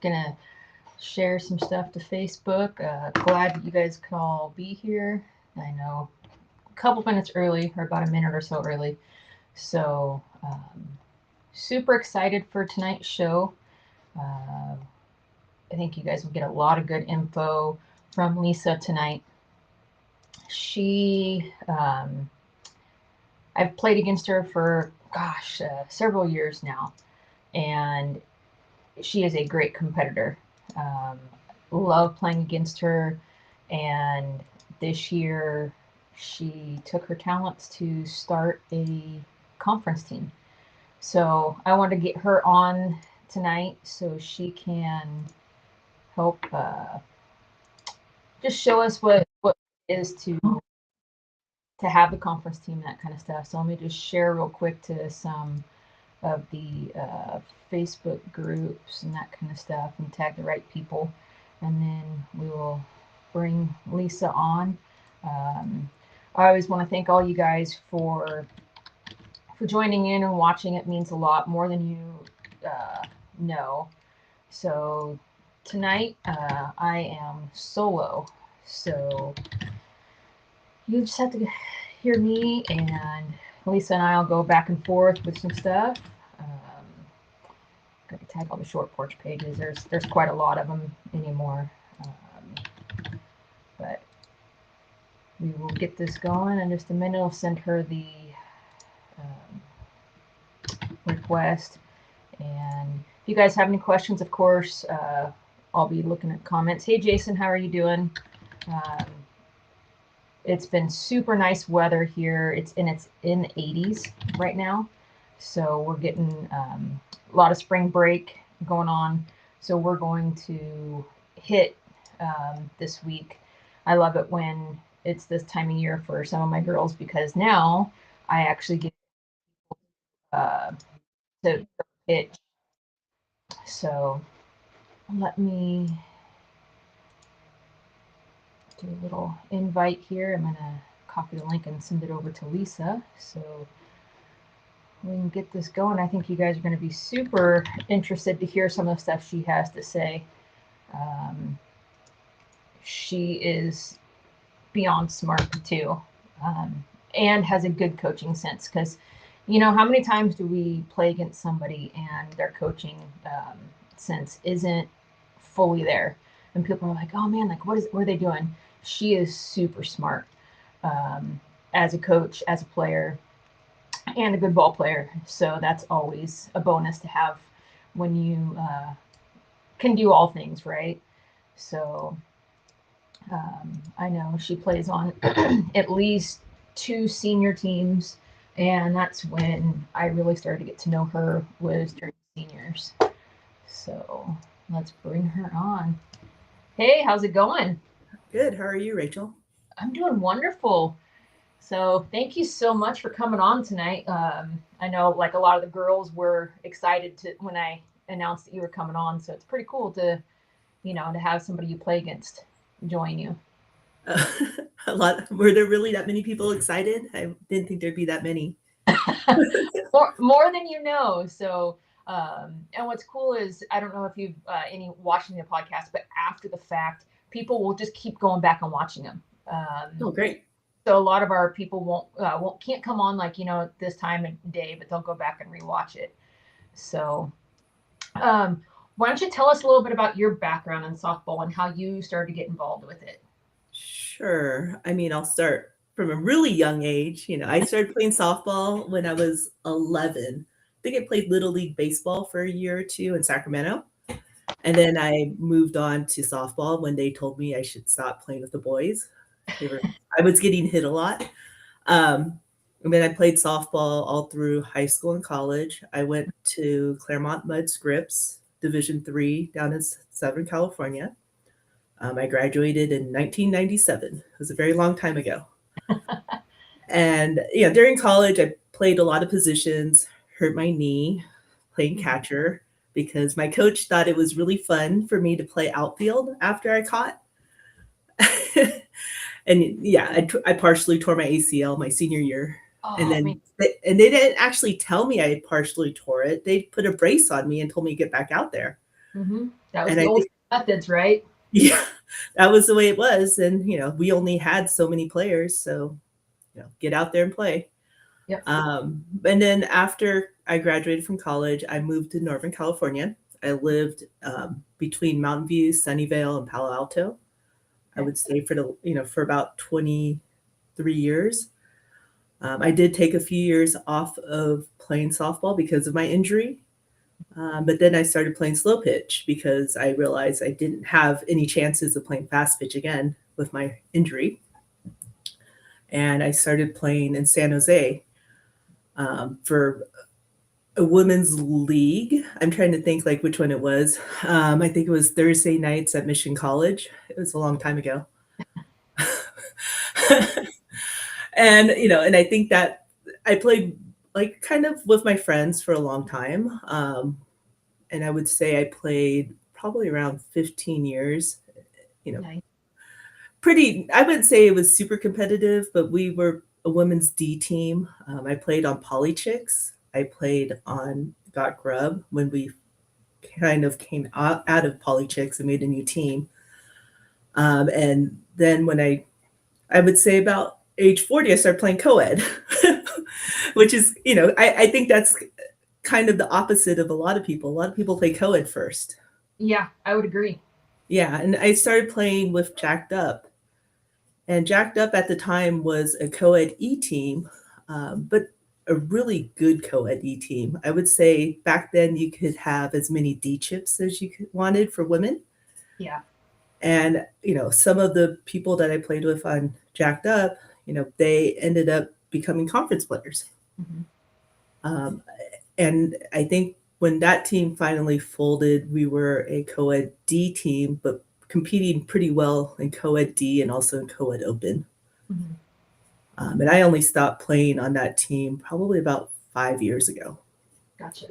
Gonna share some stuff to Facebook. Glad that you guys could all be here. I know a couple minutes early, or about a minute or so early. So, super excited for tonight's show. Uh, I think you guys will get a lot of good info from Lisa tonight. She, I've played against her for, gosh, several years now, and she is a great competitor. Um, Love playing against her, and this year she took her talents to start a conference team. So I want to get her on tonight so she can help just show us what it is to have the conference team, that kind of stuff. So let me just share real quick to some of the Facebook groups and that kind of stuff and tag the right people. And then we will bring Lisa on. Um, I always want to thank all you guys for joining in and watching. It means a lot more than you know. So tonight I am solo. So you just have to hear me, and Lisa and I will go back and forth with some stuff. Got to tag all the short porch pages. There's quite a lot of them anymore, but we will get this going in just a minute. I'll send her the request, and if you guys have any questions, of course, I'll be looking at comments. Hey, Jason, how are you doing? It's been super nice weather here. It's in the 80s right now, so we're getting a lot of spring break going on. So we're going to hit this week. I love it when it's this time of year for some of my girls, because now I actually get to pitch. So let me do a little invite here. I'm gonna copy the link and send it over to Lisa so we can get this going. I think you guys are going to be super interested to hear some of the stuff she has to say. She is beyond smart too, and has a good coaching sense, because how many times do we play against somebody and their coaching sense isn't fully there, and people are like, oh man, like what are they doing? She is super smart as a coach, as a player, and a good ball player. So that's always a bonus to have when you can do all things, right? So I know she plays on at least 2 senior teams, and that's when I really started to get to know her, was during seniors. So let's bring her on. Hey, how's it going? Good. How are you, Rachel? I'm doing wonderful. So thank you so much for coming on tonight. I know like a lot of the girls were excited to when I announced that you were coming on. So it's pretty cool to have somebody you play against join you. Uh, a lot. Were there really that many people excited? I didn't think there'd be that many. more than you know. So, and what's cool is I don't know if you've any watching the podcast, but after the fact, people will just keep going back and watching them. Oh, great. So a lot of our people can't come on like this time of day, but they'll go back and rewatch it. So, why don't you tell us a little bit about your background in softball and how you started to get involved with it? Sure. I mean, I'll start from a really young age. I started playing softball when I was 11. I think I played Little League Baseball for a year or two in Sacramento. And then I moved on to softball when they told me I should stop playing with the boys. I was getting hit a lot. And then I played softball all through high school and college. I went to Claremont Mud Scripps, Division III, down in Southern California. I graduated in 1997. It was a very long time ago. And during college, I played a lot of positions, hurt my knee playing catcher because my coach thought it was really fun for me to play outfield after I caught. And yeah, I partially tore my ACL my senior year. And then they didn't actually tell me I had partially tore it. They put a brace on me and told me to get back out there. That was And the I old think, methods, right? yeah, that was the way it was. And, we only had so many players. So, get out there and play. Yep. And then after I graduated from college, I moved to Northern California. I lived between Mountain View, Sunnyvale, and Palo Alto. I Okay. would say for about 23 years. I did take a few years off of playing softball because of my injury. But then I started playing slow pitch because I realized I didn't have any chances of playing fast pitch again with my injury. And I started playing in San Jose for a women's league. I'm trying to think like which one it was. I think it was Thursday nights at Mission College. It was a long time ago. And and I think that I played like kind of with my friends for a long time. And I would say I played probably around 15 years. You know, Nice. pretty. I wouldn't say it was super competitive, but we were a women's D team. I played on Poly Chicks. I played on Got Grub when we kind of came out of Poly Chicks and made a new team. And then when I would say about age 40, I started playing co-ed, which is, I think that's kind of the opposite of a lot of people. A lot of people play co-ed first. Yeah, I would agree. Yeah, and I started playing with Jacked Up. And Jacked Up at the time was a co-ed E team, but a really good co-ed E team. I would say back then you could have as many D chips as you wanted for women. Yeah. And, some of the people that I played with on Jacked Up, they ended up becoming conference players. Hmm. Um, and I think when that team finally folded, we were a co-ed D team, but competing pretty well in co-ed D and also in co-ed open. Hmm. And I only stopped playing on that team probably about 5 years ago. Gotcha.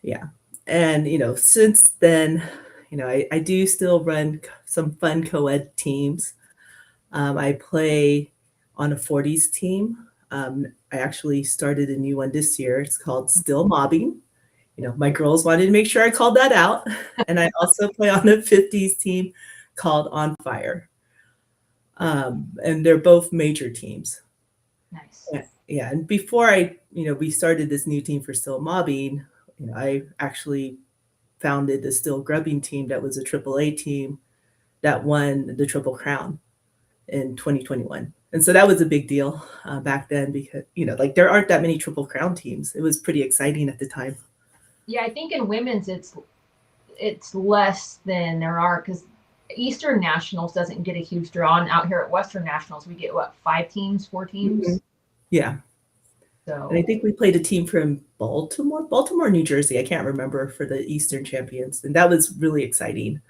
Yeah. And, since then, I do still run some fun co-ed teams. I play on a 40s team. I actually started a new one this year. It's called Still Mobbing. My girls wanted to make sure I called that out. And I also play on a 50s team called On Fire. And they're both major teams. Nice. Yeah, yeah. And before we started this new team for Still Mobbing, I actually founded the Still Grubbing team that was a AAA team that won the Triple Crown in 2021. And so that was a big deal back then because, like there aren't that many Triple Crown teams. It was pretty exciting at the time. Yeah, I think in women's it's less than there are because Eastern Nationals doesn't get a huge draw, and out here at Western Nationals we get what, 5 teams, 4 teams. Mhm. Yeah. And I So think we played a team from Baltimore, New Jersey. I can't remember for the Eastern champions. And that was really exciting.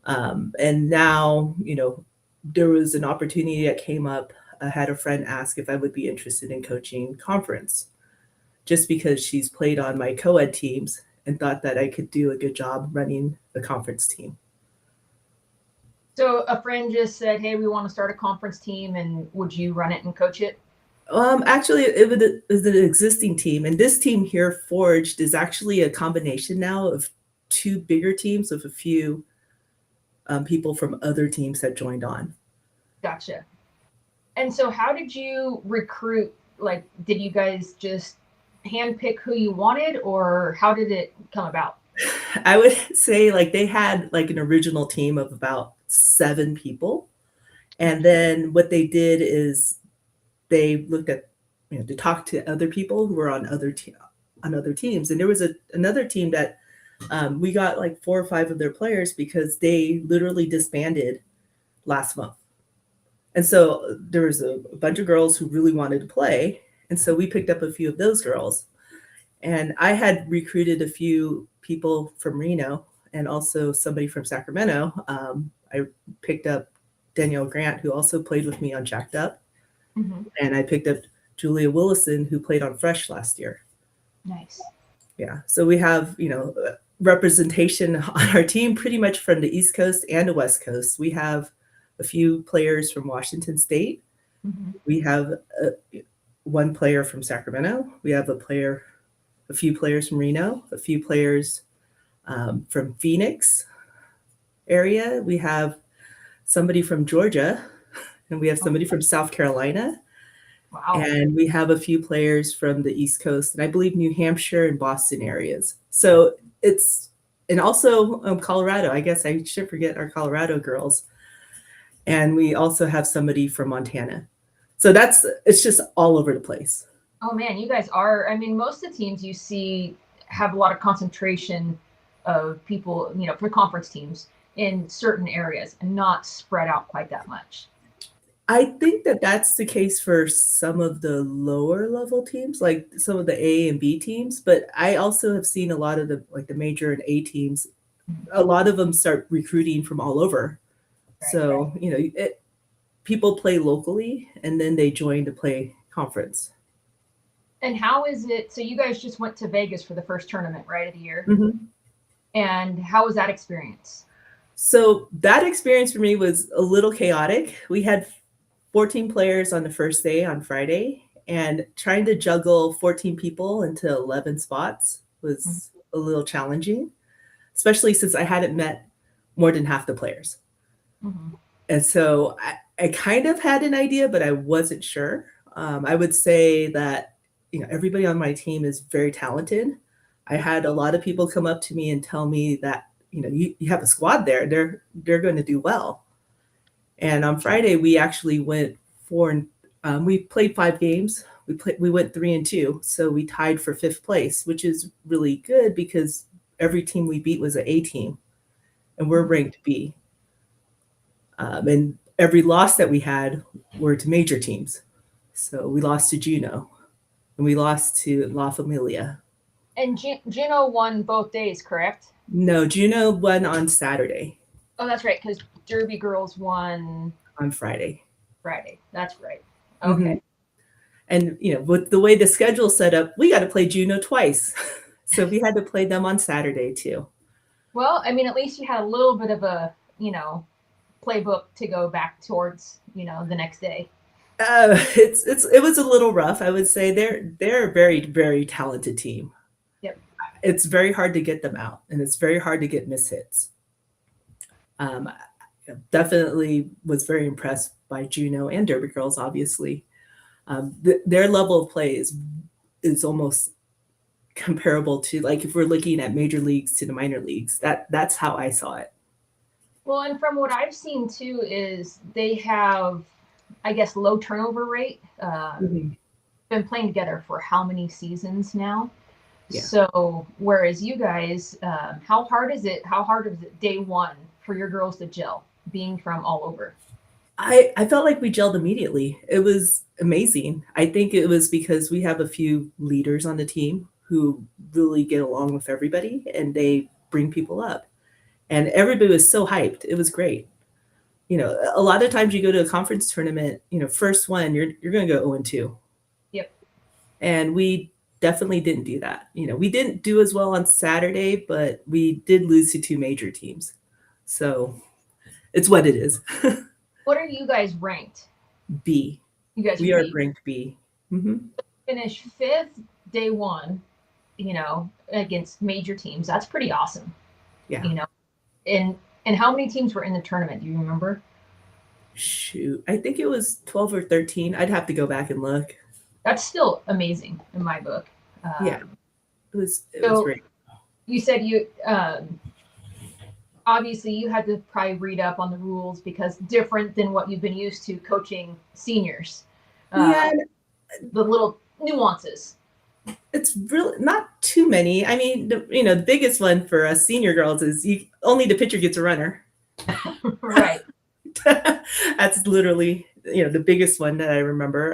And now, there was an opportunity that came up. I had a friend ask if I would be interested in coaching conference just because she's played on my co-ed teams and thought that I could do a good job running the conference team. so a friend just said, "Hey, we want to start a conference team, and would you run it and coach it?" Actually, it was an existing team, and this team here, Forged, is actually a combination now of two bigger teams with a few people from other teams that joined on. Gotcha. And so, how did you recruit? Like, did you guys just handpick who you wanted, or how did it come about? I would say like they had like an original team of about 7 people, and then what they did is they looked at to talk to other people who were on other teams, and there was another team that we got like 4 or 5 of their players because they literally disbanded last month. And so there was a bunch of girls who really wanted to play. And so we picked up a few of those girls. And I had recruited a few people from Reno and also somebody from Sacramento. I picked up Danielle Grant, who also played with me on Jacked Up. Hmm. And I picked up Julia Willison, who played on Fresh last year. Nice. Yeah. So we have, representation on our team pretty much from the East Coast and the West Coast. We have a few players from Washington State. Hmm. We have one player from Sacramento. We have a few players from Reno, a few players From Phoenix area, we have somebody from Georgia, and we have Oh, somebody from South Carolina, wow. and we have a few players from the East Coast, and I believe New Hampshire and Boston areas. So it's, and also Colorado. I guess I should forget our Colorado girls. And we also have somebody from Montana. So it's just all over the place. Oh man, you guys are. I mean, most of the teams you see have a lot of concentration of people, for conference teams in certain areas and not spread out quite that much. I think that that's the case for some of the lower level teams, like some of the A and B teams. But I also have seen a lot of the major and A teams. A lot of them start recruiting from all over. Right. So people play locally and then they join to play conference. And how is it? So you guys just went to Vegas for the first tournament, right, of the year. Mm-hmm. And how was that experience? So that experience for me was a little chaotic. We had 14 players on the first day on Friday, and trying to juggle 14 people into 11 spots was a little challenging, especially since I hadn't met more than half the players. Mm-hmm. And so I kind of had an idea, but I wasn't sure. I would say that everybody on my team is very talented. I had a lot of people come up to me and tell me that you have a squad there. They're going to do well. And on Friday we actually went we played 5 games. We went 3-2, so we tied for 5th place, which is really good because every team we beat was an A team, and we're ranked B. And every loss that we had were to major teams. So we lost to Juneau, and we lost to La Familia. And Juneau won both days, correct? No, Juneau won on Saturday. Oh, that's right, because Derby girls won on Friday. Friday. That's right. Okay. Mm-hmm. And with the way the schedule's set up, we got to play Juneau twice. So we had to play them on Saturday too. Well, I mean, at least you had a little bit of a, playbook to go back towards, the next day. It was a little rough. I would say they're a very, very talented team. Yep. It's very hard to get them out, and it's very hard to get miss hits. Definitely was very impressed by Juneau and Derby girls. Obviously, their level of play is almost comparable to, like, if we're looking at major leagues to the minor leagues. That's how I saw it. Well, and from what I've seen too is they have, I guess, low turnover rate. Been playing together for how many seasons now? Yeah. So whereas you guys, how hard is it day one for your girls to gel, being from all over? I felt like we gelled immediately. It was amazing. I think it was because we have a few leaders on the team who really get along with everybody, and they bring people up. And everybody was so hyped. It was great. A lot of times you go to a conference tournament, first one, you're going to go 0-2. Yep. And we definitely didn't do that. We didn't do as well on Saturday, but we did lose to 2 major teams. So it's what it is. What are you guys ranked? B. You guys we are ranked B. Mm-hmm. Finish 5th day one, against major teams. That's pretty awesome. Yeah. And how many teams were in the tournament? Do you remember? Shoot, I think it was 12 or 13. I'd have to go back and look. That's still amazing in my book. Yeah, it was great. You said you obviously you had to probably read up on the rules because different than what you've been used to coaching seniors. Yeah, the little nuances. It's really not too many. I mean, the biggest one for us senior girls is only the pitcher gets a runner. Right. That's literally the biggest one that I remember.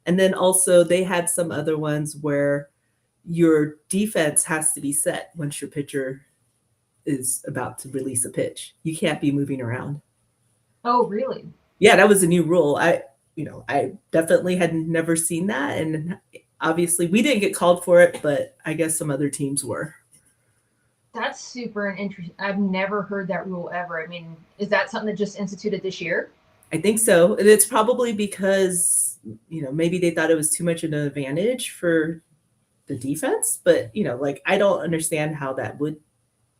And then also they had some other ones where your defense has to be set once your pitcher is about to release a pitch. You can't be moving around. Oh, really? Yeah, that was a new rule. I definitely had never seen that, and obviously we didn't get called for it, but I guess some other teams were. That's super interesting. I've never heard that rule ever. I mean, is that something that just instituted this year? I think so. And it's probably because, maybe they thought it was too much of an advantage for the defense, but I don't understand how that would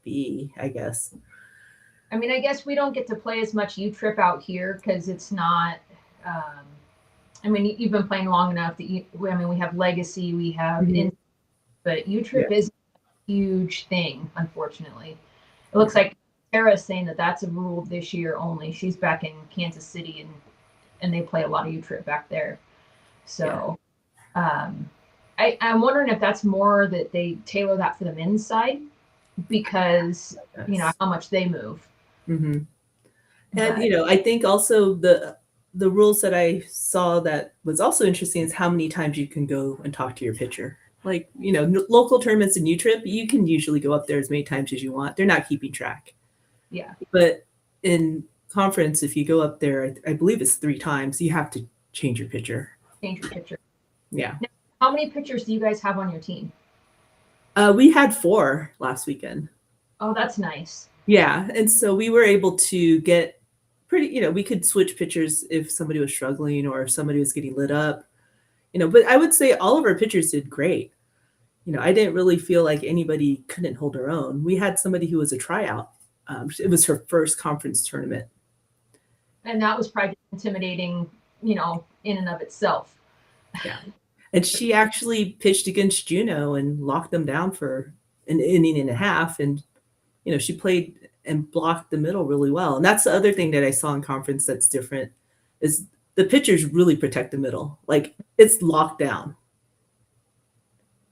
be, I guess. I mean, I guess we don't get to play as much U-Trip out here because it's not. Um, I mean, you've been playing long enough that I mean, we have Legacy, we have Mhm. but Yeah. U-Trip is a huge thing, unfortunately. It looks Yeah. like Sarah's saying that that's a rule this year only. She's back in Kansas City, and they play a lot of U-Trip back there. Yeah. So um, I'm wondering if that's more that they tailor that for the men's side because Yes. how much they move. Hmm. And But I think also the rules that I saw that was also interesting is how many times you can go and talk to your pitcher. Like, local tournaments in U-Trip, you can usually go up there as many times as you want. They're not keeping track. yeah, But in conference, if you go up there, I believe it's 3 times, you have to change your pitcher. change your pitcher. Yeah. Now, how many pitchers do you guys have on your team? We had 4 last weekend. Oh, that's nice. Yeah. And so we were able to get we could switch pitchers if somebody was struggling or if somebody was getting lit up, but I would say all of our pitchers did great. I didn't really feel like anybody couldn't hold her own. We had somebody who was a tryout. It was her first conference tournament. And that was probably intimidating, in and of itself. Yeah. And she actually pitched against Juneau and locked them down for an inning and a half. And, she played and blocked the middle really well. And that's the other thing that I saw in conference that's different is the pitchers really protect the middle. Like it's locked down.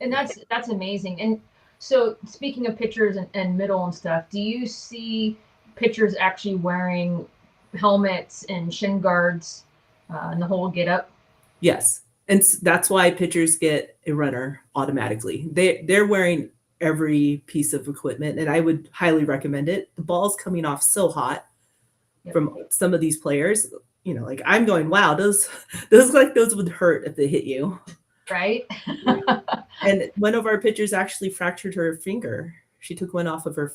And that's amazing. And so speaking of pitchers and middle and stuff, do you see pitchers actually wearing helmets and shin guards and the whole get up? Yes. And that's why pitchers get a runner automatically. They're wearing every piece of equipment, and I would highly recommend it. The ball's coming off so hot from some of these players. Like I'm going, wow, those those would hurt if they hit you. Right. And one of our pitchers actually fractured her finger. She took one off of her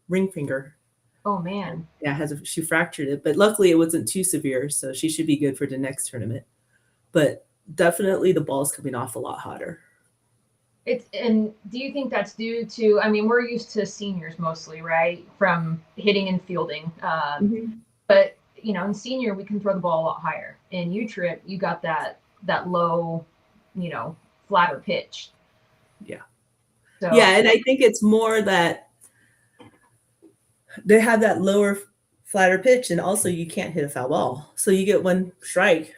ring finger. Oh man. Yeah, she fractured it, but luckily it wasn't too severe, so she should be good for the next tournament. But definitely the ball's coming off a lot hotter. And do you think that's due to, I mean, we're used to seniors mostly, right? From hitting and fielding. But, in senior, we can throw the ball a lot higher. In U-Trip, you got that low, flatter pitch. Yeah. So, yeah, and I think it's more that they have that lower, flatter pitch, and also you can't hit a foul ball. So you get one strike,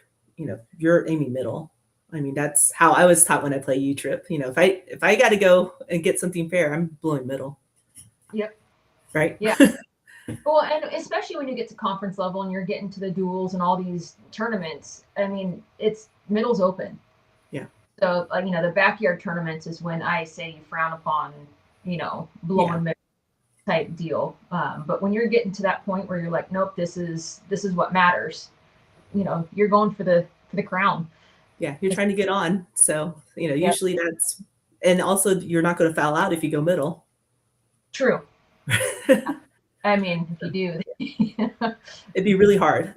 you're aiming middle. I mean, that's how I was taught when I play U-Trip. If I got to go and get something fair, I'm blowing middle. Yep. Right? Yeah. Well, and especially when you get to conference level and you're getting to the duels and all these tournaments, I mean, it's middle's open. Yeah. So, the backyard tournaments is when I say you frown upon, blowing middle type deal. But when you're getting to that point where you're like, nope, this is what matters. You're going for the crown. Yeah, you're trying to get on. So, usually that's, and also you're not going to foul out if you go middle. True. I mean, if you do. It'd be really hard.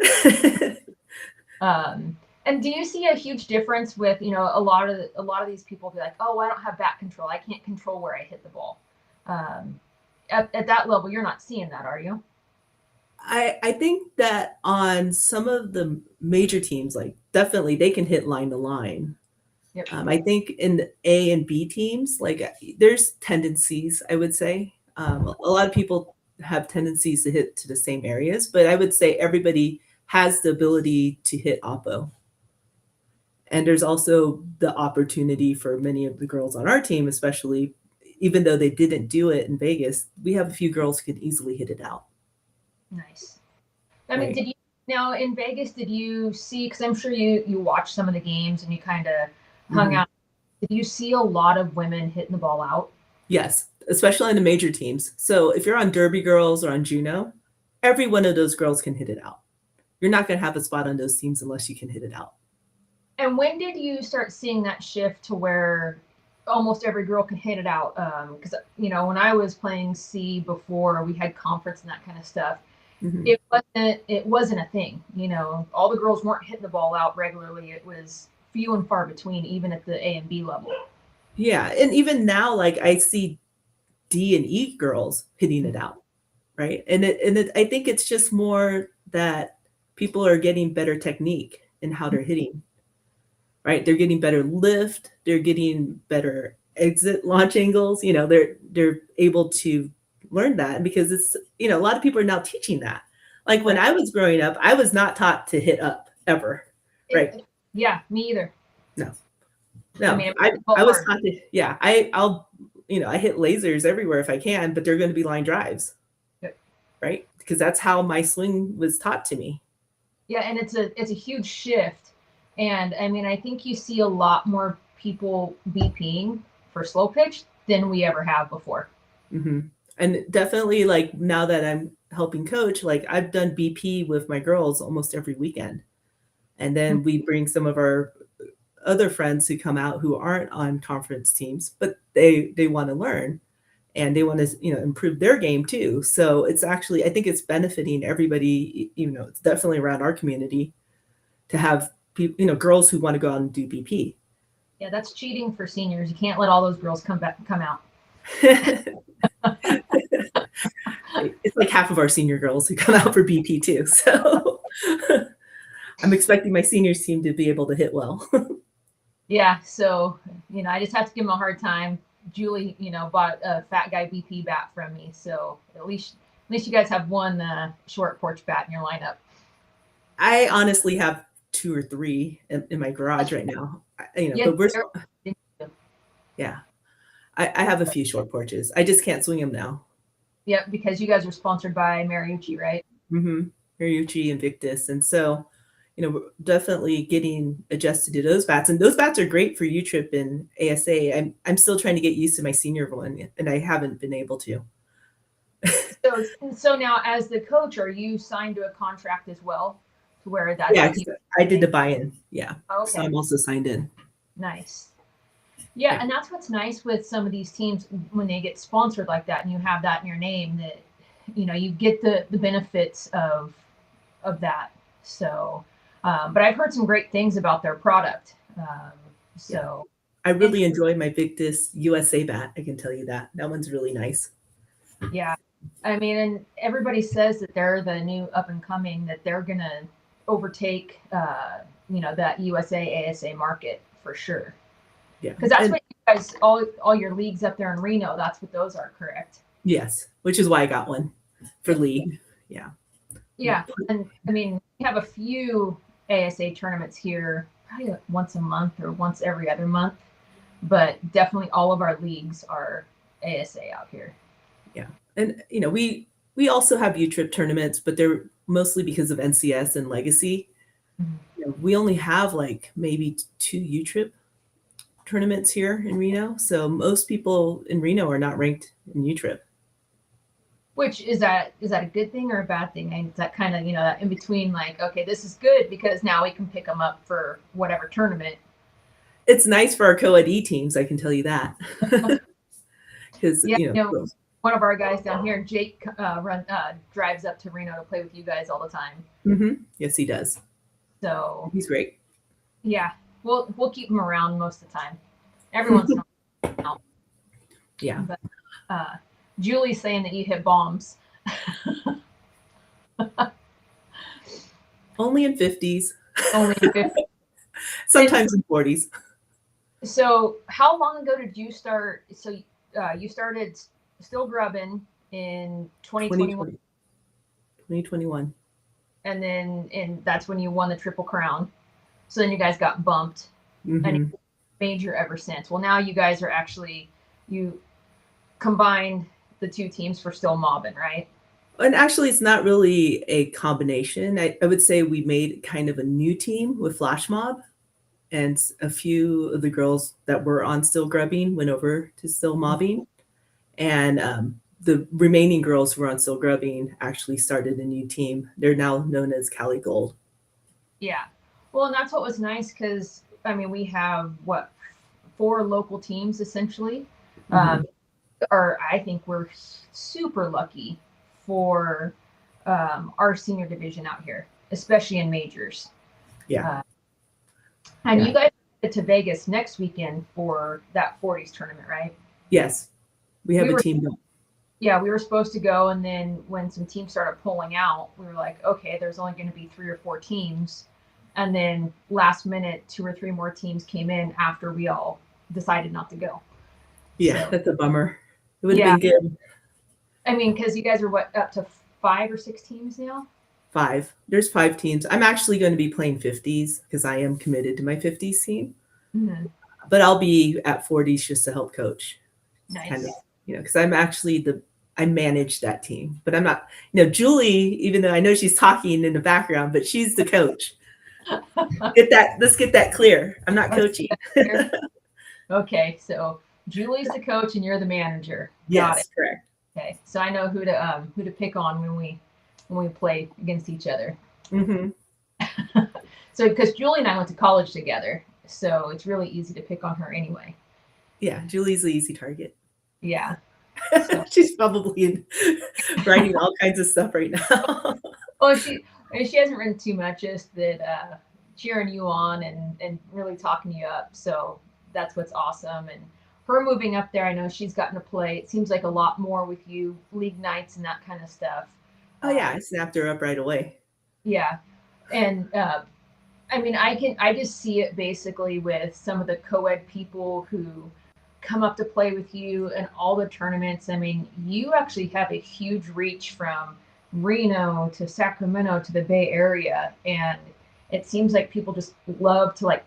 And do you see a huge difference with, a lot of these people be like, oh, I don't have bat control. I can't control where I hit the ball. At that level, you're not seeing that, are you? I think that on some of the major teams, like definitely they can hit line to line. Yep. I think in the A and B teams, like there's tendencies, I would say. A lot of people have tendencies to hit to the same areas, but I would say everybody has the ability to hit oppo. And there's also the opportunity for many of the girls on our team, especially, even though they didn't do it in Vegas, we have a few girls who can easily hit it out. Nice. I mean, now in Vegas, did you see, because I'm sure you watched some of the games and you kind of hung out, did you see a lot of women hitting the ball out? Yes, especially on the major teams. So if you're on Derby Girls or on Juneau, every one of those girls can hit it out. You're not going to have a spot on those teams unless you can hit it out. And when did you start seeing that shift to where almost every girl can hit it out? Because, when I was playing C before, we had conference and that kind of stuff. It wasn't a thing. All the girls weren't hitting the ball out regularly. It was few and far between, even at the A and B level. Yeah, and even now, like I see D and E girls hitting it out, right? I think it's just more that people are getting better technique in how they're hitting, right? They're getting better lift, they're getting better exit launch angles. They're able to learn that because it's, a lot of people are now teaching that. Like when Right. I was growing up, I was not taught to hit up ever, right? Yeah, me either. No, I no, mean, I was taught to, yeah, I hit lasers everywhere if I can, but they're going to be line drives, Yep. right? Because that's how my swing was taught to me. Yeah, and it's a huge shift. And I mean, I think you see a lot more people BPing for slow pitch than we ever have before. Mm-hmm. And definitely, like now that I'm helping coach, like I've done BP with my girls almost every weekend. And then we bring some of our other friends who come out who aren't on conference teams, but they want to learn and they want to, improve their game too. So it's actually, I think it's benefiting everybody, it's definitely around our community to have people, girls who want to go out and do BP. Yeah, that's cheating for seniors. You can't let all those girls come out. It's like half of our senior girls who come out for BP too. So I'm expecting my seniors team to be able to hit well. Yeah, so I just have to give them a hard time. Julie, bought a fat guy BP bat from me, so at least you guys have one short porch bat in your lineup. I honestly have 2 or 3 in my garage right now. Yeah, but yeah, I have a few short porches. I just can't swing them now. Yep, because you guys are sponsored by Mariucci, right? Mm-hmm. Mariucci, Invictus, and so we're definitely getting adjusted to those bats, and those bats are great for U-Trip and ASA. I'm still trying to get used to my senior one, and I haven't been able to. So now, as the coach, are you signed to a contract as well, to where that? Yeah, I did the buy-in. Yeah, okay. So I'm also signed in. Nice. Yeah, and that's what's nice with some of these teams when they get sponsored like that, and you have that in your name, that you get the benefits of that. So, but I've heard some great things about their product. So I really enjoy my Victus USA bat. I can tell you that one's really nice. Yeah, I mean, and everybody says that they're the new up and coming, that they're gonna overtake that USA ASA market for sure. Yeah, because that's what you guys, all your leagues up there in Reno, that's what those are, correct? Yes, which is why I got one for league. Yeah. Yeah, and I mean, we have a few ASA tournaments here, probably once a month or once every other month, but definitely all of our leagues are ASA out here. Yeah, and we also have U-Trip tournaments, but they're mostly because of NCS and Legacy. Mm-hmm. We only have like maybe 2 U-Trip tournaments here in Reno, so most people in Reno are not ranked in U-Trip. Which is that a good thing or a bad thing? And is that kind of that in between, like, okay, this is good because now we can pick them up for whatever tournament. It's nice for our co-ed teams, I can tell you that. Because one of our guys down here, Jake, drives up to Reno to play with you guys all the time. Mm-hmm. Yes, he does. So he's great. Yeah, we'll keep him around most of the time. Every once in a while. Yeah. But Julie's saying that you hit bombs. Only in 50s. Only in 50s. Sometimes in 40s. So how long ago did you start? So you started still grubbing in 2021. 2021. And that's when you won the Triple Crown. So then you guys got bumped. Mm-hmm. And major ever since. Well, now you guys are actually, you combined the 2 teams for still mobbing, right? And actually, it's not really a combination. I would say we made kind of a new team with Flash Mob, and a few of the girls that were on Still Grubbing went over to Still Mobbing, and the remaining girls who were on Still Grubbing actually started a new team. They're now known as Cali Gold. Yeah. Well, and that's what was nice, because I mean, we have 4 local teams essentially. Mm-hmm. Or I think we're super lucky for our senior division out here, especially in majors. Yeah. And you guys get to Vegas next weekend for that 40s tournament, right? Yes. We have a team Yeah, we were supposed to go, and then when some teams started pulling out, we were like, okay, there's only going to be 3 or 4 teams, and then last minute, 2 or 3 more teams came in after we all decided not to go. Yeah, So that's a bummer. It would have yeah, been good. I mean, because you guys are what, up to 5 or 6 teams now? Five. There's 5 teams. I'm actually going to be playing 50s because I am committed to my 50s team. Mm-hmm. But I'll be at 40s just to help coach. Kind of, Nice. because I'm actually I manage that team, but I'm not, Julie, even though I know she's talking in the background, but she's the coach. Let's get that clear. I'm not coaching. Okay, so Julie's the coach and you're the manager. Got it. Yes, correct. Okay, so I know who to pick on when we play against each other. Mm-hmm. So because Julie and I went to college together, so it's really easy to pick on her anyway. Yeah, Julie's the easy target. Yeah. So. She's probably writing all kinds of stuff right now. Well, she hasn't written too much, just that cheering you on and really talking you up. So that's what's awesome. And her moving up there, I know she's gotten to play. It seems like a lot more with you, league nights and that kind of stuff. Oh yeah, I snapped her up right away. Yeah, and I mean, I just see it basically with some of the co-ed people who come up to play with you and all the tournaments. I mean, you actually have a huge reach from Reno to Sacramento to the Bay Area, and it seems like people just love to like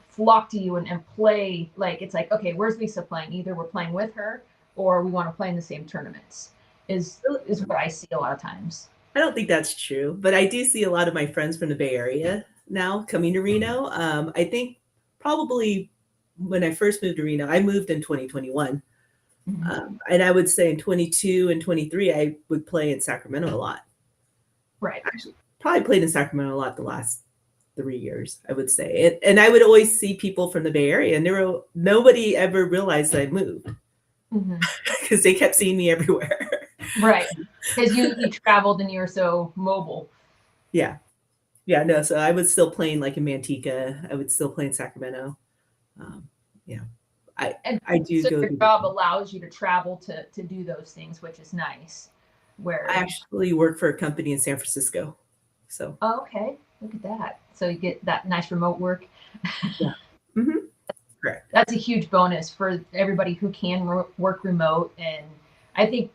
flock to you and play. Like it's like, okay, where's Lisa playing? Either we're playing with her or we want to play in the same tournaments. Is what I see a lot of times. I don't think that's true, but I do see a lot of my friends from the Bay Area now coming to Reno. I think probably when I first moved to Reno, I moved in 2021. Mm-hmm. And I would say in 22 and 23, I would play in Sacramento a lot. Right. Actually, probably played in Sacramento a lot the last 3 years, I would say. And I would always see people from the Bay Area, and nobody ever realized I moved because they kept seeing me everywhere. Right. Because you traveled and you were so mobile. Yeah. Yeah, no, so I was still playing like in Manteca. I would still play in Sacramento. Yeah. I do so go your to job allows you to travel to do those things, which is nice. I actually work for a company in San Francisco. So okay, look at that. So you get that nice remote work. yeah. Mm-hmm. Correct. That's a huge bonus for everybody who can work remote. And I think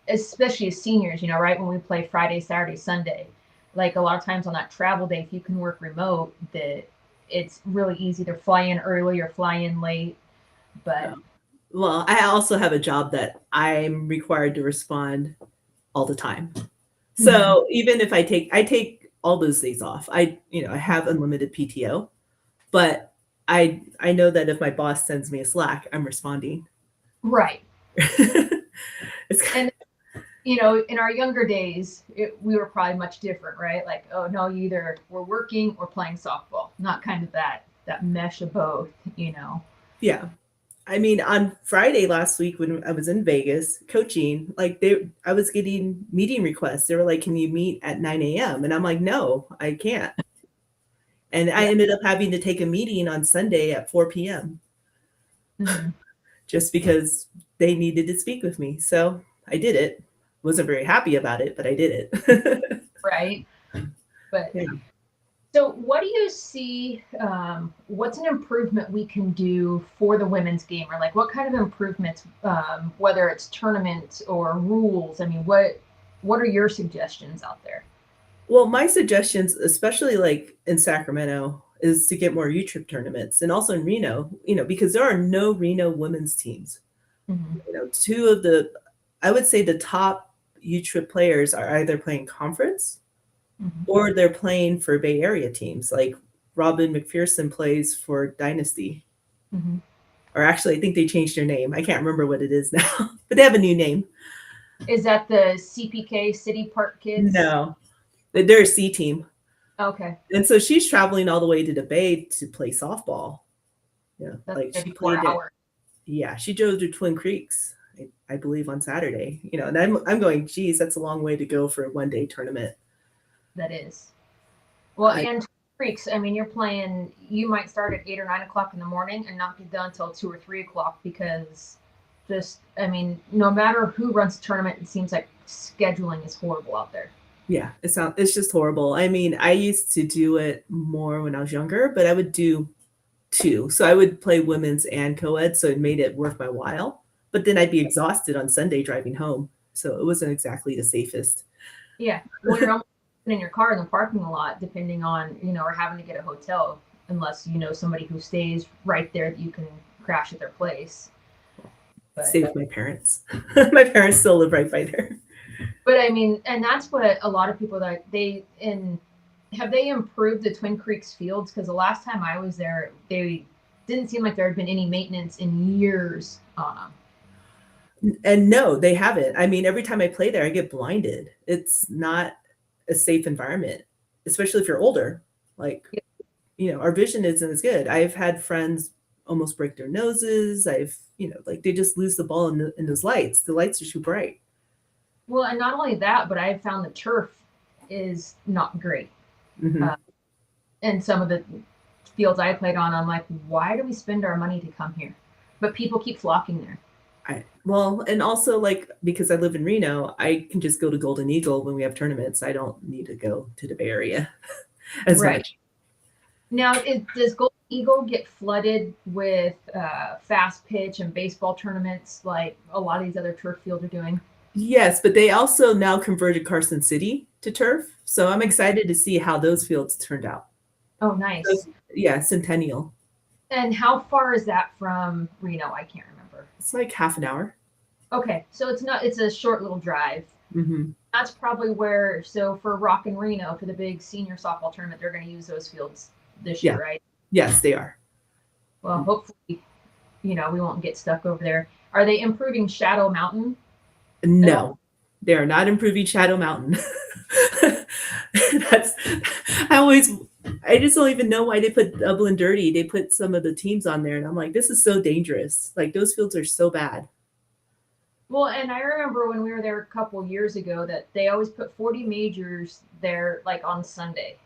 especially as seniors, right, when we play Friday, Saturday, Sunday, like a lot of times on that travel day, if you can work remote, that it's really easy to fly in early or fly in late. But well, I also have a job that I'm required to respond all the time. So even if I take all those days off, I have unlimited PTO, but I know that if my boss sends me a Slack, I'm responding. Right. It's and in our younger days, we were probably much different, right? Like, oh no, you either we're working or playing softball, not kind of that mesh of both. Yeah. I mean, on Friday last week when I was in Vegas coaching, like I was getting meeting requests. They were like, "Can you meet at 9 a.m.?" And I'm like, "No, I can't." And I ended up having to take a meeting on Sunday at 4 p.m. just because they needed to speak with me. So I did it. Wasn't very happy about it, but I did it. Right. But yeah. So what do you see, what's an improvement we can do for the women's game? Or like what kind of improvements, whether it's tournaments or rules? I mean, what are your suggestions out there? Well, my suggestions, especially like in Sacramento, is to get more U-Trip tournaments and also in Reno, because there are no Reno women's teams. Two of I would say the top U-Trip players are either playing conference or they're playing for Bay Area teams. Like Robin McPherson plays for Dynasty. Or actually, I think they changed their name. I can't remember what it is now, but they have a new name. Is that the CPK City Park Kids? No, they're a C team. Okay. And so she's traveling all the way to the Bay to play softball. Yeah, that's like she played it. Yeah, she drove to Twin Creeks, I believe, on Saturday. And I'm going, geez, that's a long way to go for a one-day tournament. That is. Well, and Creeks, I mean, you might start at 8 or 9 o'clock in the morning and not get done until 2 or 3 o'clock because Just, I mean, no matter who runs the tournament, it seems like scheduling is horrible out there. Yeah, it's just horrible. I mean, I used to do it more when I was younger, but I would do 2. So I would play women's and co-ed, so it made it worth my while. But then I'd be exhausted on Sunday driving home, so it wasn't exactly the safest. Yeah. Well, you're almost in your car in the parking lot, depending on, or having to get a hotel, unless you know somebody who stays right there that you can crash at their place. Stay with my parents. My parents still live right by there. But I mean, and that's what a lot of people that have they improved the Twin Creeks fields? Because the last time I was there, they didn't seem like there had been any maintenance in years on them. And no, they haven't. I mean, every time I play there, I get blinded. It's not a safe environment, especially if you're older. Like, our vision isn't as good. I've had friends almost break their noses. Like they just lose the ball in those lights. The lights are too bright. Well, and not only that, but I've found the turf is not great. Mm-hmm. And some of the fields I played on, I'm like, why do we spend our money to come here? But people keep flocking there. Well, and also like because I live in Reno, I can just go to Golden Eagle when we have tournaments. I don't need to go to the Bay Area as much. Now, does Golden Eagle get flooded with fast pitch and baseball tournaments like a lot of these other turf fields are doing? Yes, but they also now converted Carson City to turf. So I'm excited to see how those fields turned out. Oh, nice. Yeah, Centennial. And how far is that from Reno? I can't remember. It's like half an hour. Okay, so it's a short little drive. Mm-hmm. That's probably where, so for Rock and Reno, for the big senior softball tournament, they're going to use those fields this year, right? Yes, they are. Well, hopefully, we won't get stuck over there. Are they improving Shadow Mountain? No, they are not improving Shadow Mountain. I just don't even know why they put Double and Dirty. They put some of the teams on there, and I'm like, this is so dangerous. Like those fields are so bad. Well, and I remember when we were there a couple years ago that they always put 40 majors there, like on Sunday.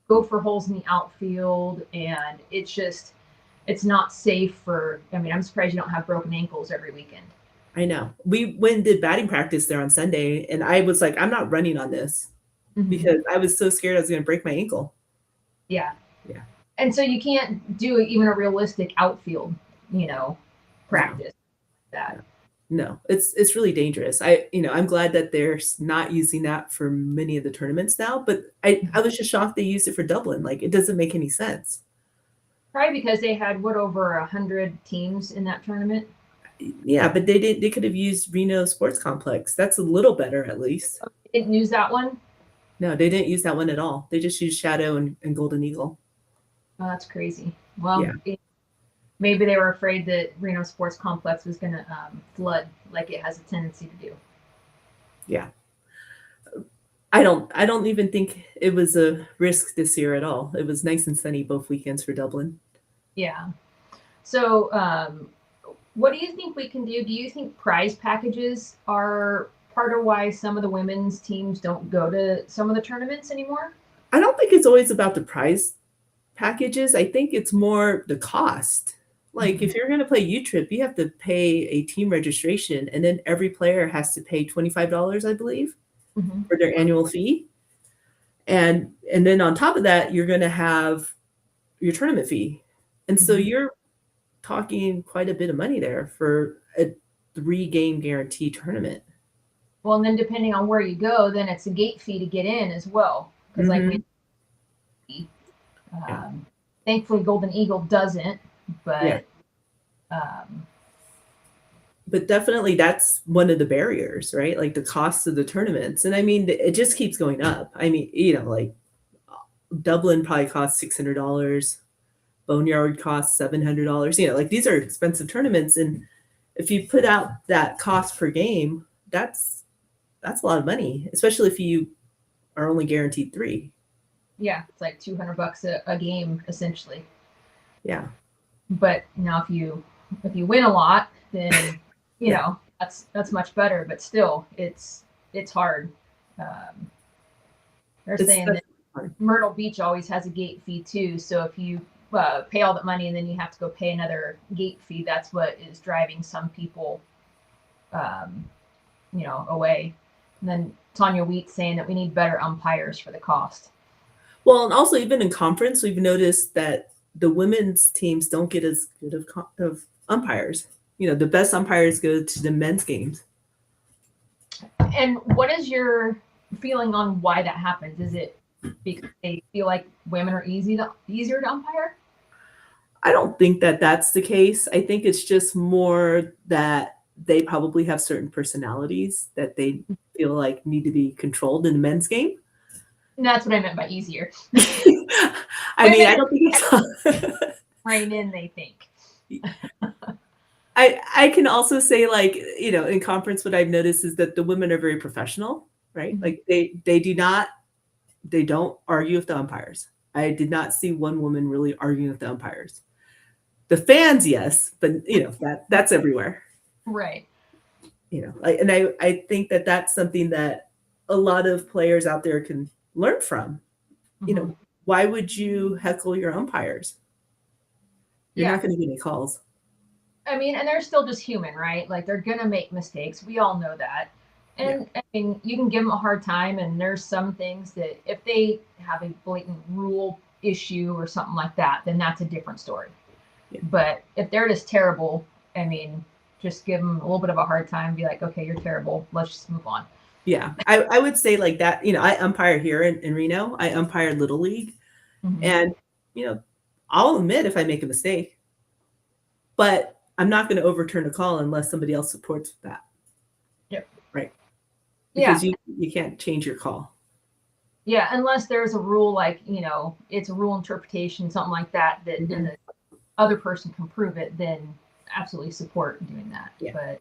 Go for holes in the outfield, and it's not safe for. I mean, I'm surprised you don't have broken ankles every weekend. I know. We went and did batting practice there on Sunday, and I was like, I'm not running on this because I was so scared I was going to break my ankle. Yeah. And so you can't do even a realistic outfield, practice. That. No, it's really dangerous. I'm glad that they're not using that for many of the tournaments now, but I was just shocked they used it for Dublin. Like it doesn't make any sense. Probably because they had over 100 teams in that tournament. Yeah, but they could have used Reno Sports Complex. That's a little better at least. They didn't use that one? No, they didn't use that one at all. They just used Shadow and Golden Eagle. Oh, that's crazy. Well, maybe they were afraid that Reno Sports Complex was going to flood like it has a tendency to do. Yeah. I don't even think it was a risk this year at all. It was nice and sunny both weekends for Dublin. Yeah. So, what do you think we can do? Do you think prize packages are part of why some of the women's teams don't go to some of the tournaments anymore? I don't think it's always about the prize packages. I think it's more the cost. Like if you're going to play U-Trip, you have to pay a team registration, and then every player has to pay $25, I believe, for their annual fee. And then on top of that, you're going to have your tournament fee. And so you're talking quite a bit of money there for a 3-game guarantee tournament. Well, and then depending on where you go, then it's a gate fee to get in as well. Because thankfully Golden Eagle doesn't, but but definitely that's one of the barriers, right? Like the cost of the tournaments. And I mean, it just keeps going up. I mean, like Dublin probably costs $600. Boneyard costs $700. Like these are expensive tournaments. And if you put out that cost per game, that's a lot of money, especially if you are only guaranteed 3. Yeah, it's like $200 a game essentially. Yeah. But now if you win a lot, then that's much better. But still, it's hard. They're saying that Myrtle Beach always has a gate fee too. So if you pay all that money and then you have to go pay another gate fee. That's what is driving some people, um, away. And then Tanya Wheat saying that we need better umpires for the cost. Well, and also even in conference, we've noticed that the women's teams don't get as good of umpires. The best umpires go to the men's games. And what is your feeling on why that happens? Is it because they feel like women are easier to umpire? I don't think that that's the case. I think it's just more that they probably have certain personalities that they feel like need to be controlled in the men's game. And that's what I meant by easier. I don't think it's rein in, they think. I can also say, like, in conference, what I've noticed is that the women are very professional, right? Like they don't argue with the umpires. I did not see one woman really arguing with the umpires. The fans, yes, but that's everywhere. Right. And I think that that's something that a lot of players out there can learn from. Why would you heckle your umpires? You're not going to get any calls. I mean, and they're still just human, right? Like they're going to make mistakes. We all know that. And I mean, you can give them a hard time. And there's some things that if they have a blatant rule issue or something like that, then that's a different story. Yeah. But if they're just terrible, I mean, just give them a little bit of a hard time. Be like, okay, you're terrible. Let's just move on. Yeah, I would say like that. I umpire here in Reno. I umpire Little League. Mm-hmm. And, I'll admit if I make a mistake. But I'm not going to overturn a call unless somebody else supports that. Yep. Right. Because you can't change your call. Yeah, unless there's a rule like, it's a rule interpretation, something like that, and the other person can prove it, then absolutely support doing that. Yeah.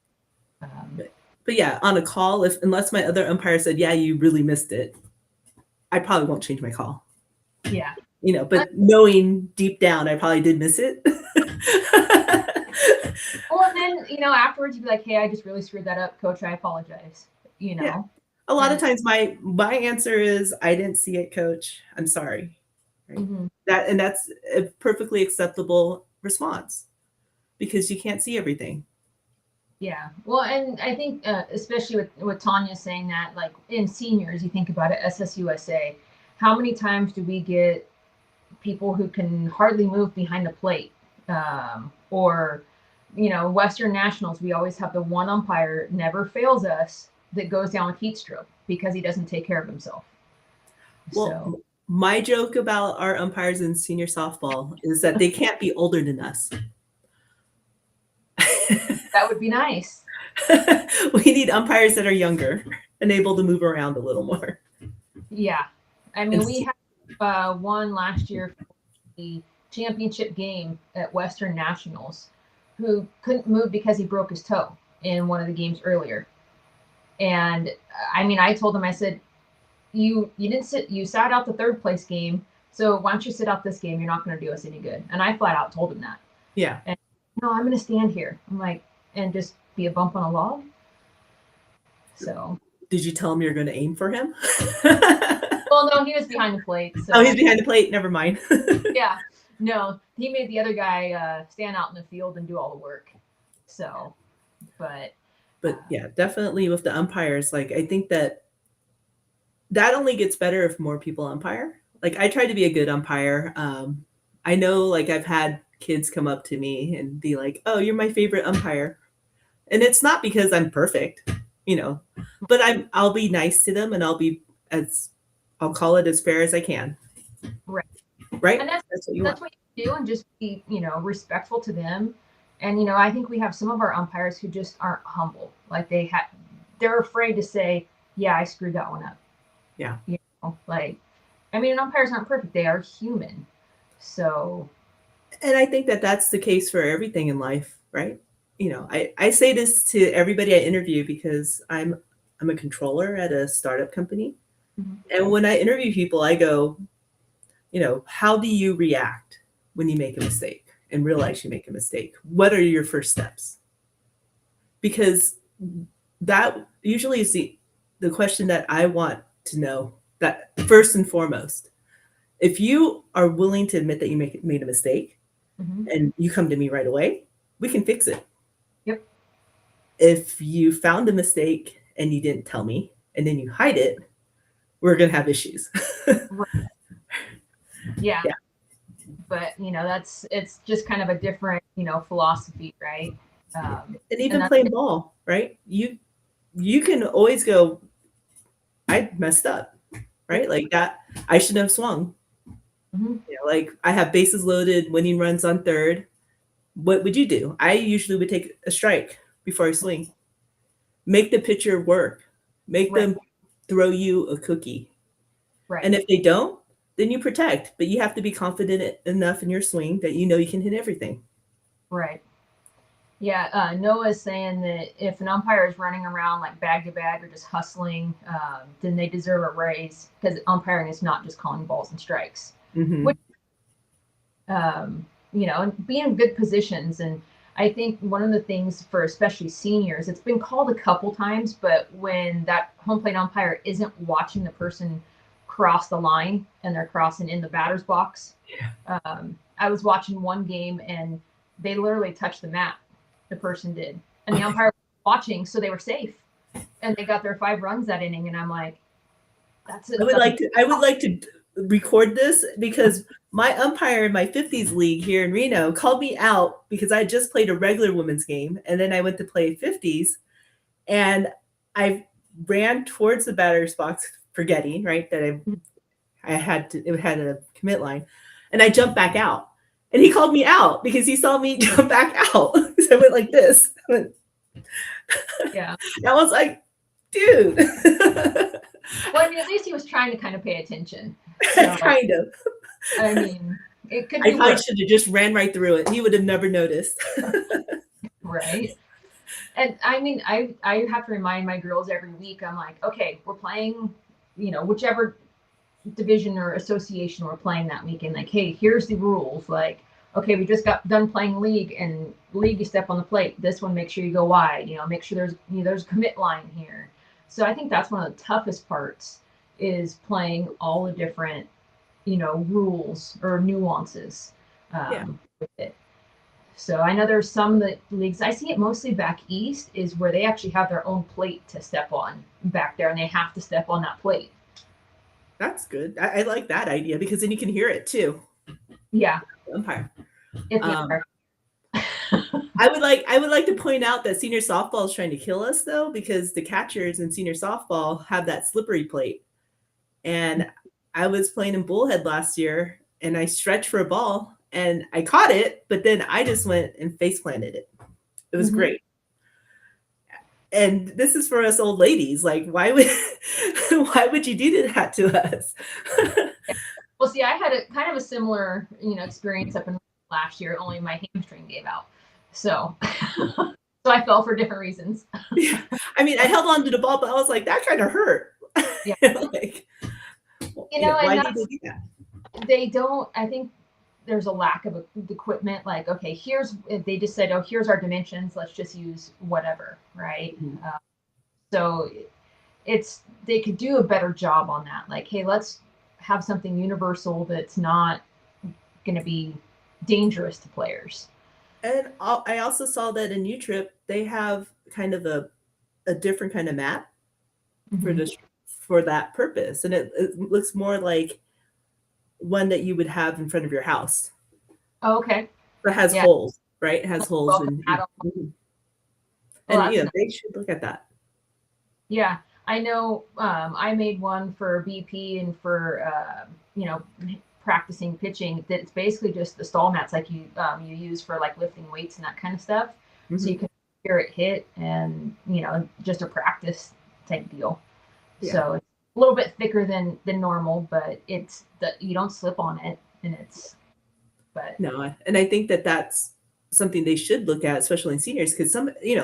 But yeah, on a call, unless my other umpire said, yeah, you really missed it, I probably won't change my call. Yeah. But knowing deep down, I probably did miss it. Well, then, afterwards you'd be like, hey, I just really screwed that up, coach. I apologize. Yeah. A lot of times my answer is, I didn't see it, coach. I'm sorry. Right? Mm-hmm. That's a perfectly acceptable response because you can't see everything. Yeah. Well, and I think especially with Tanya saying that, like in seniors, you think about it, SSUSA, how many times do we get people who can hardly move behind the plate? Or, Western Nationals, we always have the one umpire never fails us that goes down with heat stroke because he doesn't take care of himself. Well, my joke about our umpires in senior softball is that they can't be older than us. That would be nice. We need umpires that are younger and able to move around a little more. Yeah. I mean, we had one last year for the championship game at Western Nationals who couldn't move because he broke his toe in one of the games earlier. And I mean, I told him, I said, you sat out the third place game. So why don't you sit out this game? You're not going to do us any good. And I flat out told him that. Yeah. And no, I'm going to stand here. I'm like, and just be a bump on a log. So. Did you tell him you're going to aim for him? Well, no, he was behind the plate. So. Oh, he's behind the plate. Never mind. Yeah. No, he made the other guy stand out in the field and do all the work. So, but yeah, definitely with the umpires, like I think that only gets better if more people umpire. Like I try to be a good umpire. I know like I've had kids come up to me and be like, oh, you're my favorite umpire. And it's not because I'm perfect, but I'll be nice to them and I'll call it as fair as I can. Right. And that's what you do, and just be, respectful to them. And, I think we have some of our umpires who just aren't humble. Like they're afraid to say, yeah, I screwed that one up. Yeah. Umpires aren't perfect. They are human. So. And I think that that's the case for everything in life, right? I say this to everybody I interview because I'm a controller at a startup company. Mm-hmm. And when I interview people, I go, how do you react when you make a mistake and realize you make a mistake? What are your first steps? Because that usually is the question that I want to know, that first and foremost If you are willing to admit that you made a mistake Hmm. and you come to me right away, we can fix it. Yep. If you found a mistake and you didn't tell me and then you hide it, we're going to have issues. Right. Yeah. Yeah. But it's just kind of a different philosophy, right? And And even that's playing ball, right? You can always go, I messed up, right? yep. Like that, I should have swung. Hmm. Like I have bases loaded, winning runs on third. What would you do? I usually would take a strike before I swing. Make the pitcher work. Make Right. them throw you a cookie. Right. And if they don't, then you protect. But you have to be confident enough in your swing that you know you can hit everything. Right. Yeah, Noah's saying that if an umpire is running around like bag to bag or just hustling, then they deserve a raise because umpiring is not just calling balls and strikes. Which, Hmm. and be in good positions. And I think one of the things for especially seniors, it's been called a couple times, but when that home plate umpire isn't watching the person cross the line and they're crossing in the batter's box, I was watching one game and they literally touched the mat. The person did, and the umpire was watching, so they were safe, and they got their 5 runs that inning. And I'm like, that's it. That's I would like to record this because my umpire in my 50s league here in Reno called me out because I just played a regular women's game and then I went to play 50s and I ran towards the batter's box forgetting, right, that I had to it had a commit line and I jumped back out. And he called me out because he saw me jump back out. So I went like this. yeah. I was like, dude. Well, I mean, at least he was trying to kind of pay attention. So Kind of. I mean, it could I be probably worse, should have just ran right through it. He would have never noticed. right? And I mean, I have to remind my girls every week. I'm like, okay, we're playing, whichever division or association we're playing that weekend. Like, hey, here's the rules. Like, okay, we just got done playing league, and league you step on the plate. This one, make sure you go wide. Make sure there's a commit line here. So I think that's one of the toughest parts is playing all the different rules or nuances Yeah. with it. So I know there's some that leagues I see it mostly back east is where they actually have their own plate to step on back there, and they have to step on that plate. That's good. I like that idea because then you can hear it too. Yeah, Umpire. if the Um, umpire. I would like to point out that senior softball is trying to kill us though, because the catchers in senior softball have that slippery plate. And I was playing in Bullhead last year and I stretched for a ball and I caught it, but then I just went and face planted it. It was Mhm. great. And this is for us old ladies. Like, why would why would you do that to us? Well, see, I had a kind of a similar, experience up in last year. Only my hamstring gave out, so so I fell for different reasons. Yeah. I mean, I held on to the ball, but I was like, that kind of hurt. Yeah, Like, and why did they that's do that? they don't. I think there's a lack of equipment. Like, okay, they just said, oh, here's our dimensions. Let's just use whatever, right? Mhm. So they could do a better job on that. Like, hey, let's have something universal that's not going to be dangerous to players. And I also saw that in UTrip, they have kind of a different kind of mat for Mm-hmm. this for that purpose. And it looks more like one that you would have in front of your house. Oh, okay. It has Yeah. holes, right? It has holes Welcome, and Adam. Well, and that's nice. they should look at that. Yeah. I know I made one for BP and for, practicing pitching that it's basically just the stall mats like you use for like lifting weights and that kind of stuff. So you Mhm. can hear it hit and, just a practice type deal. Yeah. So it's a little bit thicker than normal, but it's that you don't slip on it, and but No, and I think that that's something they should look at, especially in seniors, because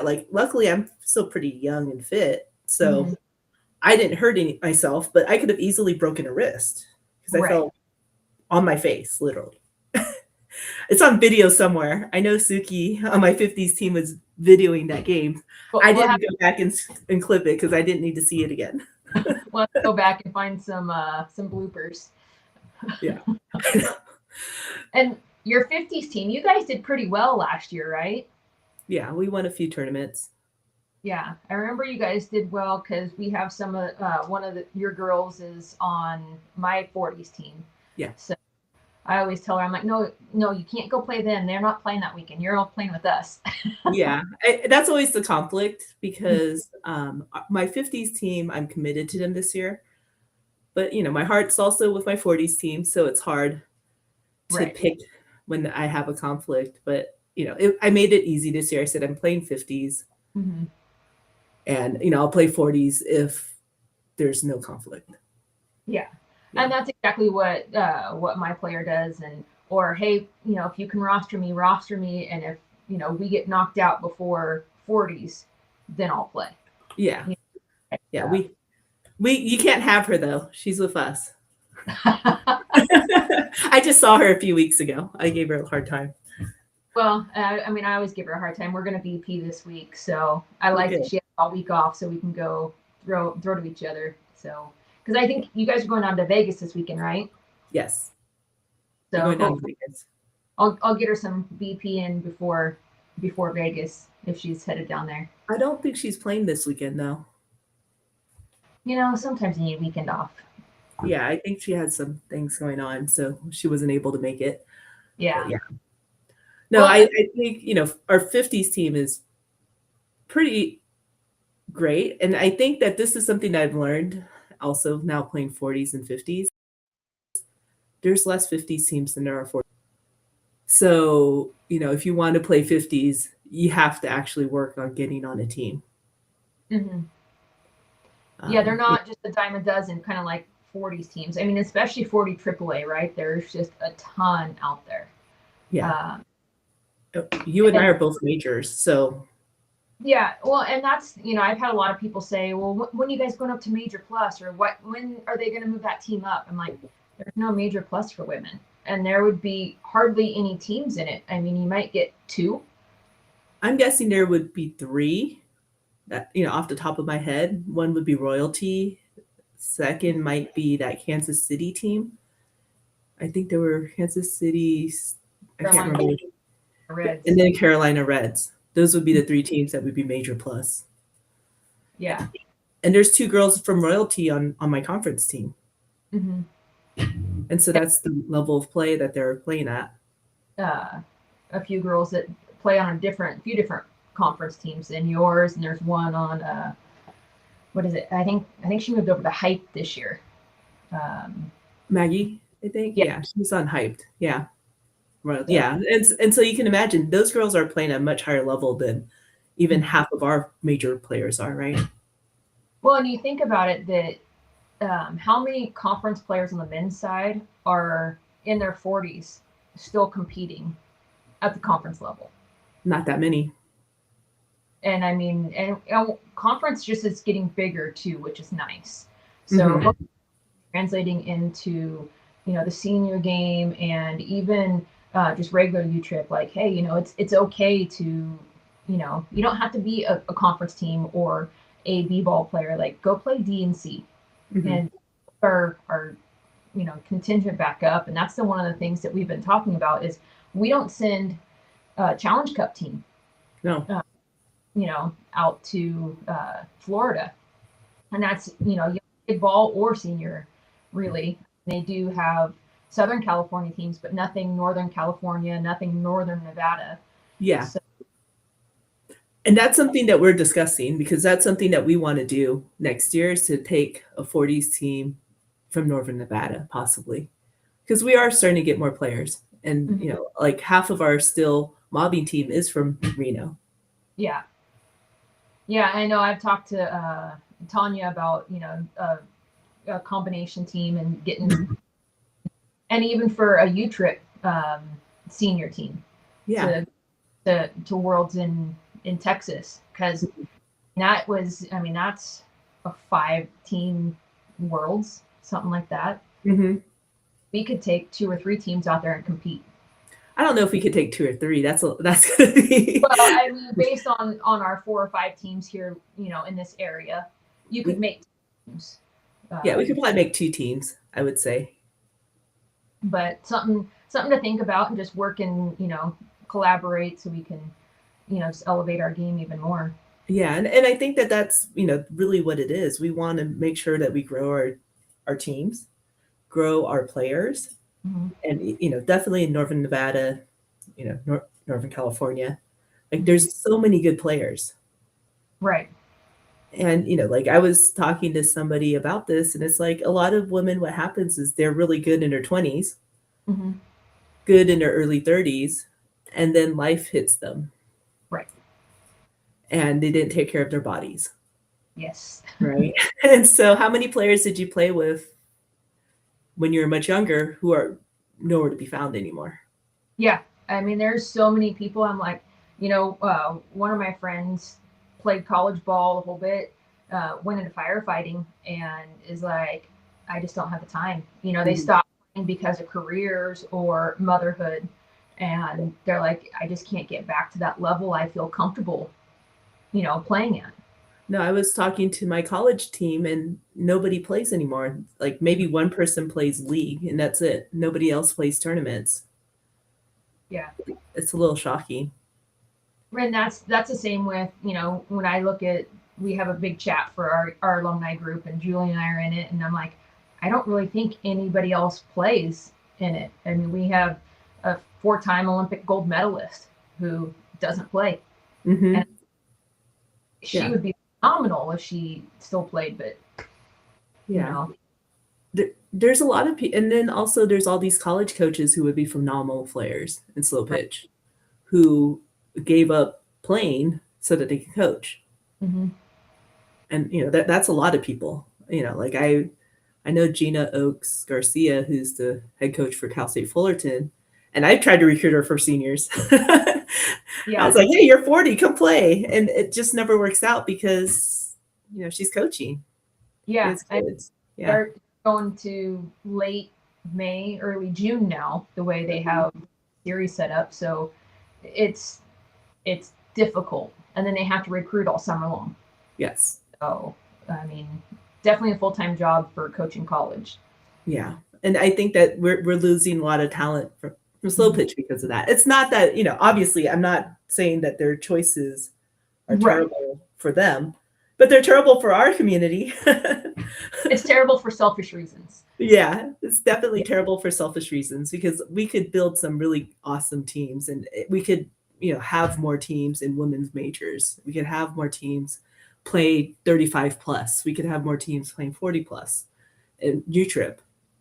like luckily I'm still pretty young and fit, so mhm, I didn't hurt myself, but I could have easily broken a wrist because I right. fell on my face, literally. It's on video somewhere. I know Suki on my 50s team was videoing that game. But I didn't go back and clip it because I didn't need to see it again. we'll have to go back and find some bloopers. Yeah. And your 50s team, you guys did pretty well last year, right? Yeah, we won a few tournaments. Yeah, I remember you guys did well because we have some of one of your girls is on my 40s team. Yeah. So I always tell her, I'm like, no, no, you can't go play them. They're not playing that weekend. You're all playing with us. Yeah, that's always the conflict because my 50s team, I'm committed to them this year. But, my heart's also with my 40s team. So it's hard to Right. pick when I have a conflict. But, I made it easy this year. I said I'm playing 50s Hmm. and, I'll play 40s if there's no conflict. Yeah, Yeah. and that's exactly what my player does. And or hey, if you can roster me, and if we get knocked out before 40s, then I'll play. Yeah. You Yeah. know, You can't have her though. She's with us. I just saw her a few weeks ago. I gave her a hard time. Well, I mean, I always give her a hard time. We're going to BP this week, so I like that Okay. she has all week off, so we can go throw to each other. So, because I think you guys are going down to Vegas this weekend, right? Yes. We're So going down to Vegas. I'll get her some BP in before Vegas if she's headed down there. I don't think she's playing this weekend though. Sometimes you need a weekend off. Yeah, I think she had some things going on, so she wasn't able to make it. Yeah. But yeah. No, Well, I think, our 50s team is pretty great. And I think that this is something that I've learned also now playing 40s and 50s. There's less 50s teams than there are 40s. So, if you want to play 50s, you have to actually work on getting on a team. mhm. Yeah, they're Yeah. not just a dime a dozen, kind of like 40s teams. I mean, especially 40 AAA, right? There's just a ton out there. Yeah. Um, You and I and are both majors, so yeah, well, and that's I've had a lot of people say, well, when are you guys going up to Major Plus, or when are they going to move that team up? I'm like, there's no Major Plus for women, and there would be hardly any teams in it. I mean, you might get two. I'm guessing there would be three that, off the top of my head. One would be Royalty. Second might be that Kansas City team. I think there were Kansas City, I can't Carolina remember. And Reds. then Carolina Reds. Those would be the three teams that would be Major Plus. Yeah. And there's two girls from Royalty on my conference team. Hmm. And so that's the level of play that they're playing at. A few girls that play on few different conference teams than yours, and there's one on what is it? I think she moved over to Hype this year. Maggie, I think. Yeah. Yeah, she's on Hyped. Yeah. Right. Yeah. And so you can imagine those girls are playing at a much higher level than even half of our major players are, right? Well, and you think about it that how many conference players on the men's side are in their 40s still competing at the conference level? Not that many. And I mean, and conference just is getting bigger too, which is nice. So Mhm. translating into the senior game, and even just regular U trip, like, hey, it's okay to you don't have to be a conference team or a b-ball player. Like, go play D and C, Mhm. and our contingent back up. And that's one of the things that we've been talking about is we don't send a Challenge Cup team No. out to Florida. And that's ball or senior, really. They do have Southern California teams, but nothing Northern California, nothing Northern Nevada. Yeah. So, And that's something that we're discussing because that's something that we want to do next year is to take a 40s team from Northern Nevada, possibly. Because we are starting to get more players. And, like half of our still mobbing team is from Reno. yeah. Yeah, I know. I've talked to Tanya about, a combination team and getting, and even for a U trip senior team Yeah. to Worlds in Texas, because that's a 5-team Worlds, something like that. Hmm. We could take 2 or 3 teams out there and compete. I don't know if we could take 2 or 3. That's gonna be. Well, I mean, based on our 4 or 5 teams here, in this area, you could make teams. Yeah, we could probably make 2 teams, I would say. But something to think about and just work and collaborate so we can just elevate our game even more. Yeah, and I think that that's, really what it is. We wanna make sure that we grow our teams, grow our players, Hmm. and, definitely in Northern Nevada, Northern California, like, Hmm. there's so many good players. Right. And, like, I was talking to somebody about this, and it's like a lot of women, what happens is they're really good in their 20s, Hmm. good in their early 30s, and then life hits them, Right. and they didn't take care of their bodies, Yes. right? And so how many players did you play with when you were much younger who are nowhere to be found anymore? Yeah. I mean, there's so many people. I'm like, one of my friends played college ball a whole bit, went into firefighting, and is like, I just don't have the time. They Mhm. stopped playing because of careers or motherhood, and they're like, I just can't get back to that level I feel comfortable, playing at. No, I was talking to my college team and nobody plays anymore. Like maybe one person plays league and that's it. Nobody else plays tournaments. Yeah. It's a little shocking. And that's the same with when I look at, we have a big chat for our alumni group, and Julie and I are in it, and I'm like, I don't really think anybody else plays in it. I mean, we have a 4-time Olympic gold medalist who doesn't play, and Hmm. she Yeah. would be phenomenal if she still played, but you Yeah. know There's a lot of people, and then also there's all these college coaches who would be phenomenal players in slow right. pitch who gave up playing so that they could coach. Hmm. And that's a lot of people. Like I know Gina Oaks Garcia, who's the head coach for Cal State Fullerton, and I tried to recruit her for seniors. I Yeah. was like, "Hey, you're 40, come play," and it just never works out because she's coaching Yeah. against kids. Yeah, They're going to late May, early June now, the way they have series set up. So it's it's difficult, and then they have to recruit all summer long. yes, So I mean, definitely a full-time job for coaching college. yeah, and I think that we're losing a lot of talent from slow Mhm. pitch because of that. It's not that obviously, I'm not saying that their choices are Right. terrible for them, but they're terrible for our community. It's terrible for selfish reasons. Yeah, it's definitely Yeah. terrible for selfish reasons because we could build some really awesome teams and we could, have more teams in women's majors. We could have more teams play 35 plus. We could have more teams playing 40 plus in UTRIP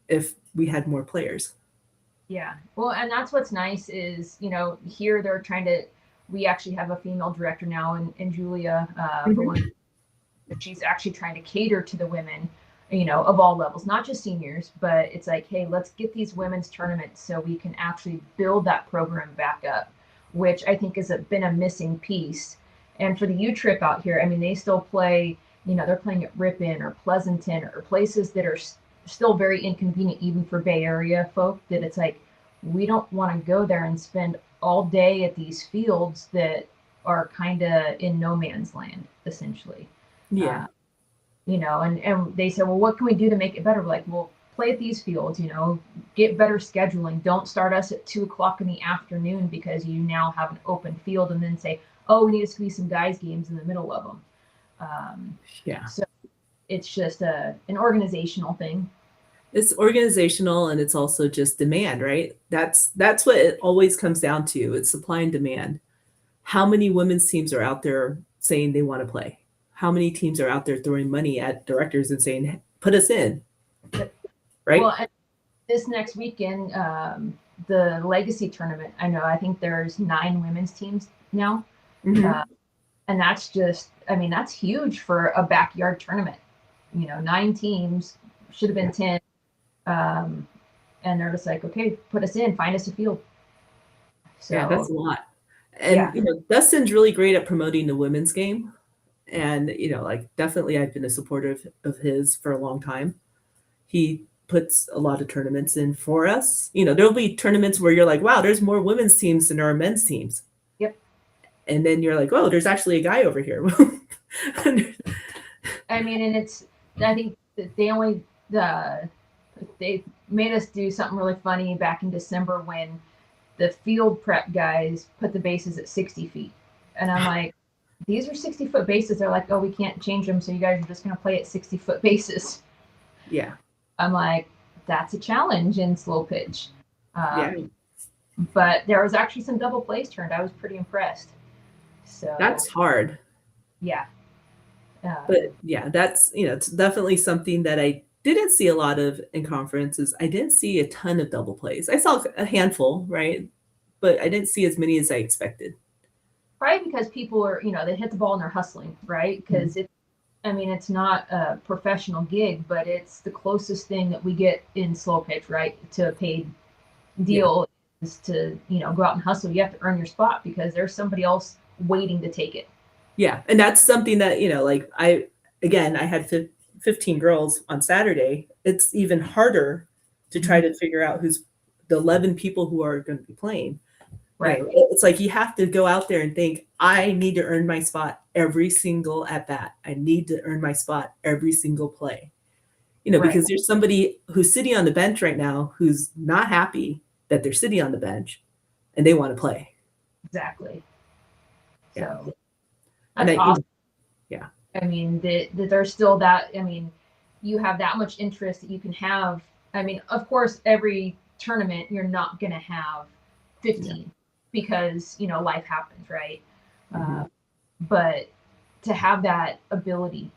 if we had more players. Yeah. Well, and that's what's nice is, here they're trying to, we actually have a female director now in Julia, for one of Mhm. she's actually trying to cater to the women, of all levels, not just seniors, but it's like, hey, let's get these women's tournaments so we can actually build that program back up, which I think has been a missing piece. And for the U Trip out here, I mean, they still play, they're playing at Ripon or Pleasanton or places that are still very inconvenient, even for Bay Area folk, that it's like, we don't want to go there and spend all day at these fields that are kind of in no man's land, essentially. Yeah. uh, and they said, well, what can we do to make it better? We're like, well, play at these fields, get better scheduling. Don't start us at 2 o'clock in the afternoon because you now have an open field, and then say, oh, we need to squeeze some guys games in the middle of them. Yeah. So it's just an organizational thing. It's organizational and it's also just demand, right? That's what it always comes down to. It's supply and demand. How many women's teams are out there saying they want to play? How many teams are out there throwing money at directors and saying, put us in, But, right? well, this next weekend, the legacy tournament, I think there's 9 women's teams now. Hmm. uh, and that's just, I mean, that's huge for a backyard tournament. 9 teams, should have been Yeah. 10. um, and they're just like, okay, put us in, find us a field. Yeah, So that's a lot. And, yeah. Dustin's really great at promoting the women's game. And, like definitely I've been a supporter of his for a long time. He puts a lot of tournaments in for us. There'll be tournaments where you're like, wow, there's more women's teams than there are men's teams. Yep. And then you're like, oh, there's actually a guy over here. I mean, and it's, I think that they only, they made us do something really funny back in December when the field prep guys put the bases at 60 feet. And I'm like, these are 60-foot bases. They're like, oh, we can't change them. So you guys are just going to play at 60-foot bases. Yeah. I'm like, that's a challenge in slow pitch. Yeah. But there was actually some double plays turned. I was pretty impressed. So That's hard. yeah. But yeah, that's, it's definitely something that I didn't see a lot of in conferences. I didn't see a ton of double plays. I saw a handful, right? But I didn't see as many as I expected. Probably because people are, they hit the ball and they're hustling, right? Because it's not a professional gig, but it's the closest thing that we get in slow pitch, right? To a paid deal is to, go out and hustle. You have to earn your spot because there's somebody else waiting to take it. Yeah. And that's something that, like I had 15 girls on Saturday. It's even harder to try to figure out who's the 11 people who are going to be playing. Right. It's like you have to go out there and think, I need to earn my spot every single at bat. I need to earn my spot every single play. Because there's somebody who's sitting on the bench right now who's not happy that they're sitting on the bench and they want to play. Exactly. Yeah. So that's awesome. Yeah. That there's still that, you have that much interest that you can have. Of course, every tournament, you're not going to have 15 because, life happens, right? But to have that ability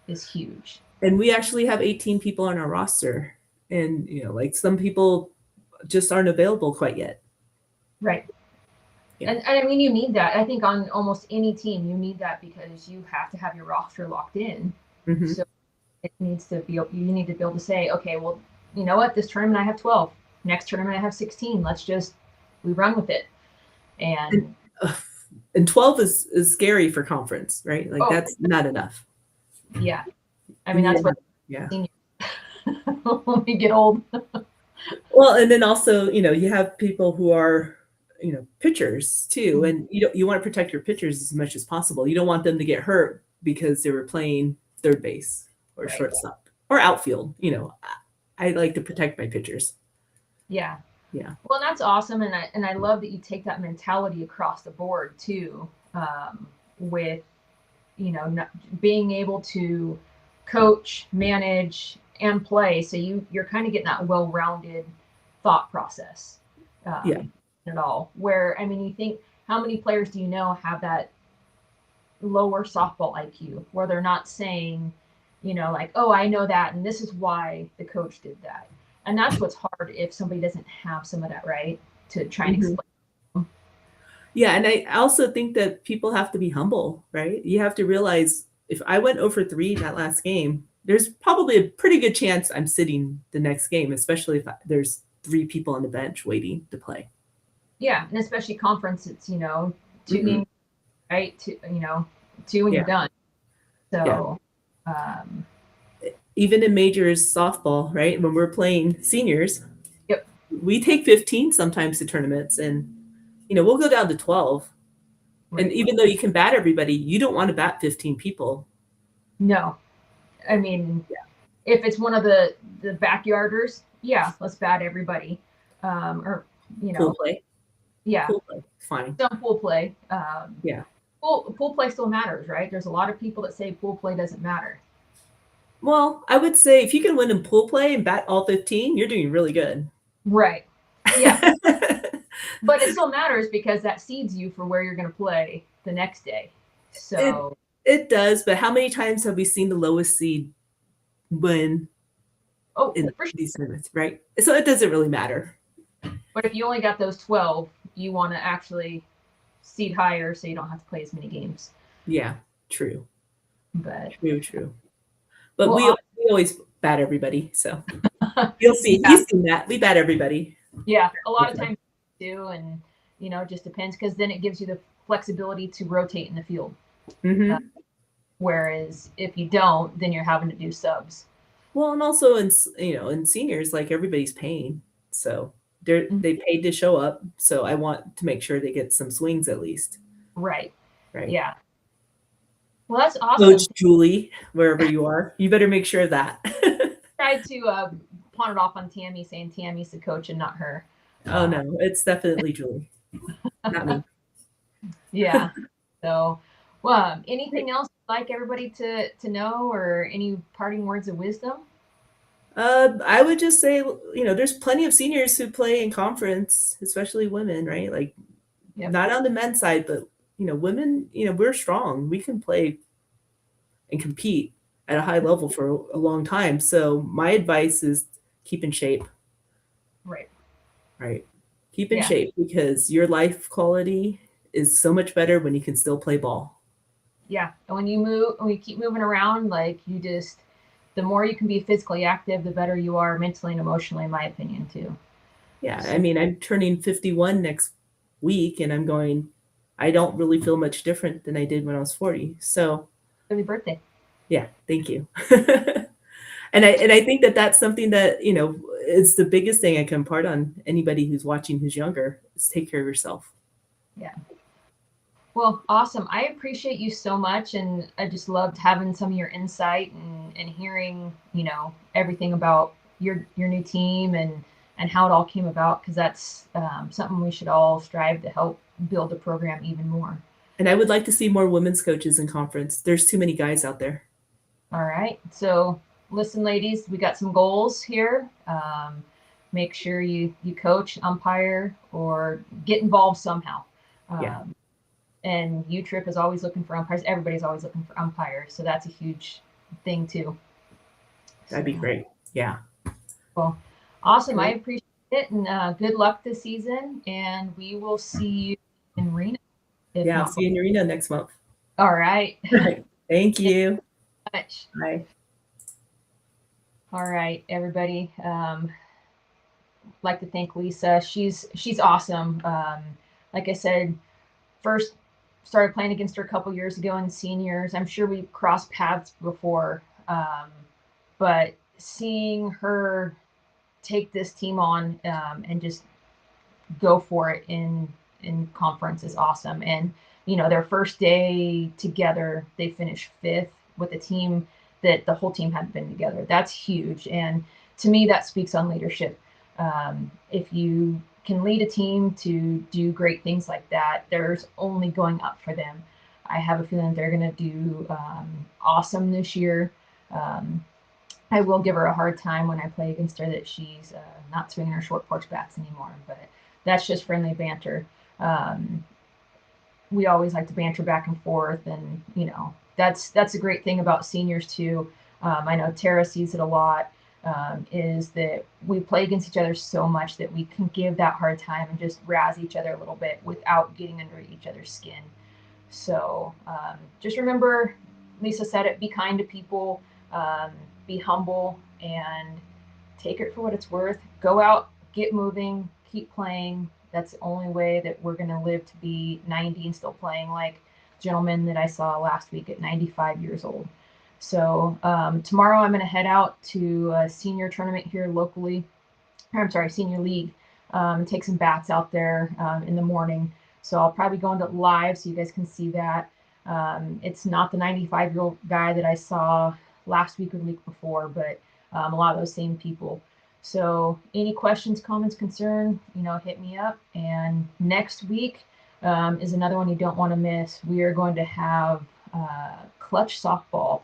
is huge. And we actually have 18 people on our roster. And, like some people just aren't available quite yet. Right. Yeah. And you need that. I think on almost any team, you need that because you have to have your roster locked in. So it needs to be, you need to be able to say, okay, well, you know what? This tournament I have 12. Next tournament I have 16. We run with it. And 12 is scary for conference, right? Like that's not enough. Yeah. That's what seniors when we get old. Well, and then also, you have people who are, pitchers too. And you want to protect your pitchers as much as possible. You don't want them to get hurt because they were playing third base or shortstop or outfield. I like to protect my pitchers. Yeah. Yeah. Well, that's awesome. And I love that you take that mentality across the board too, with, being able to coach, manage, and play. So you're kind of getting that well-rounded thought process. At all. Where, you think, how many players do you know have that lower softball IQ where they're not saying, like, oh, I know that, and this is why the coach did that. And that's what's hard if somebody doesn't have some of that, right? To try and explain. Yeah, and I also think that people have to be humble, right? You have to realize if I went 0 for 3 that last game, there's probably a pretty good chance I'm sitting the next game, especially if there's 3 people on the bench waiting to play. Yeah, and especially conference, it's, 2 games, right? 2 and you're done. So, even in majors softball, right? When we're playing seniors, we take 15 sometimes to tournaments, and we'll go down to 12. Right. And even though you can bat everybody, you don't want to bat 15 people. No, if it's one of the backyarders, let's bat everybody. Or pool play. Yeah, pool play. Fine. Some pool play. Pool play still matters, right? There's a lot of people that say pool play doesn't matter. Well, I would say if you can win in pool play and bat all 15, you're doing really good. Right. Yeah. But it still matters because that seeds you for where you're going to play the next day. So it does, but how many times have we seen the lowest seed win in these tournaments, right? So it doesn't really matter. But if you only got those 12, you want to actually seed higher so you don't have to play as many games. Yeah, true. But true. But we always bat everybody, so you'll see. He's seen that. We bat everybody. Yeah, a lot of times we do, and it just depends because then it gives you the flexibility to rotate in the field. Whereas if you don't, then you're having to do subs. Well, and also in seniors, like everybody's paying, so they paid to show up. So I want to make sure they get some swings at least. Right. Right. Yeah. Well, that's awesome. Coach Julie, wherever you are, you better make sure of that. Try to pawn it off on Tammy, saying Tammy's the coach and not her. Oh no, it's definitely Julie, not me. Yeah. So, well, anything Great. else you'd like everybody to know, or any parting words of wisdom? I would just say, there's plenty of seniors who play in conference, especially women, right? Like Yep. not on the men's side, but women, we're strong. We can play and compete at a high level for a long time. So my advice is keep in shape, Right. right? Keep in Yeah. shape because your life quality is so much better when you can still play ball. Yeah. And when you keep moving around, like the more you can be physically active, the better you are mentally and emotionally, in my opinion, too. Yeah, I So, mean, I'm turning 51 next week and I don't really feel much different than I did when I was 40. So, early birthday. yeah, thank you. And I think that that's something that, is the biggest thing I can impart on anybody who's watching who's younger is take care of yourself. Yeah. Well, awesome. I appreciate you so much, and I just loved having some of your insight and hearing, everything about your new team and how it all came about, because that's something we should all strive to help build the program even more. And I would like to see more women's coaches in conference. There's too many guys out there. All right. So, listen, ladies, we got some goals here. Make sure you coach, umpire, or get involved somehow. Yeah, Um, and U-Trip is always looking for umpires. Everybody's always looking for umpires, so that's a huge thing too. that'd So, be great. Yeah. well, awesome. I Great. appreciate it, and good luck this season. And we will see you in Reno, if Yeah, I'll not see you in before. Reno next month. All right. All right. Thank Thank you. you much. Bye. All right, everybody. Like to thank Lisa. She's awesome. Like I said, first started playing against her a couple years ago in seniors. I'm sure we crossed paths before, but seeing her take this team on and just go for it in conference is awesome. And their first day together, they finished fifth with a team that the whole team hadn't been together. That's huge, and to me, that speaks on leadership. If you can lead a team to do great things like that, there's only going up for them. I have a feeling they're going to do awesome this year. Um, I will give her a hard time when I play against her that she's not swinging her short porch bats anymore, but that's just friendly banter. Um, we always like to banter back and forth, and that's a great thing about seniors too. I know Tara sees it a lot. Is that we play against each other so much that we can give that hard time and just razz each other a little bit without getting under each other's skin. So just remember, Lisa said it, be kind to people, um, be humble, and take it for what it's worth. Go out, get moving, keep playing. That's the only way that we're going to live to be 90 and still playing like gentlemen that I saw last week at 95 years old. So tomorrow I'm going to head out to a senior tournament here locally. I'm sorry, senior league. Take some bats out there in the morning. So I'll probably go into live so you guys can see that. It's not the 95-year-old guy that I saw last week or the week before, but a lot of those same people. So any questions, comments, concern, hit me up. And next week is another one you don't want to miss. We are going to have clutch softball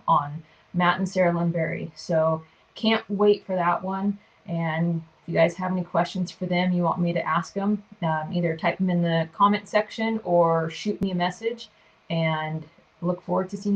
on Matt and Sarah Lundberry. So can't wait for that one. And if you guys have any questions for them, you want me to ask them, either type them in the comment section or shoot me a message. And look forward to seeing you.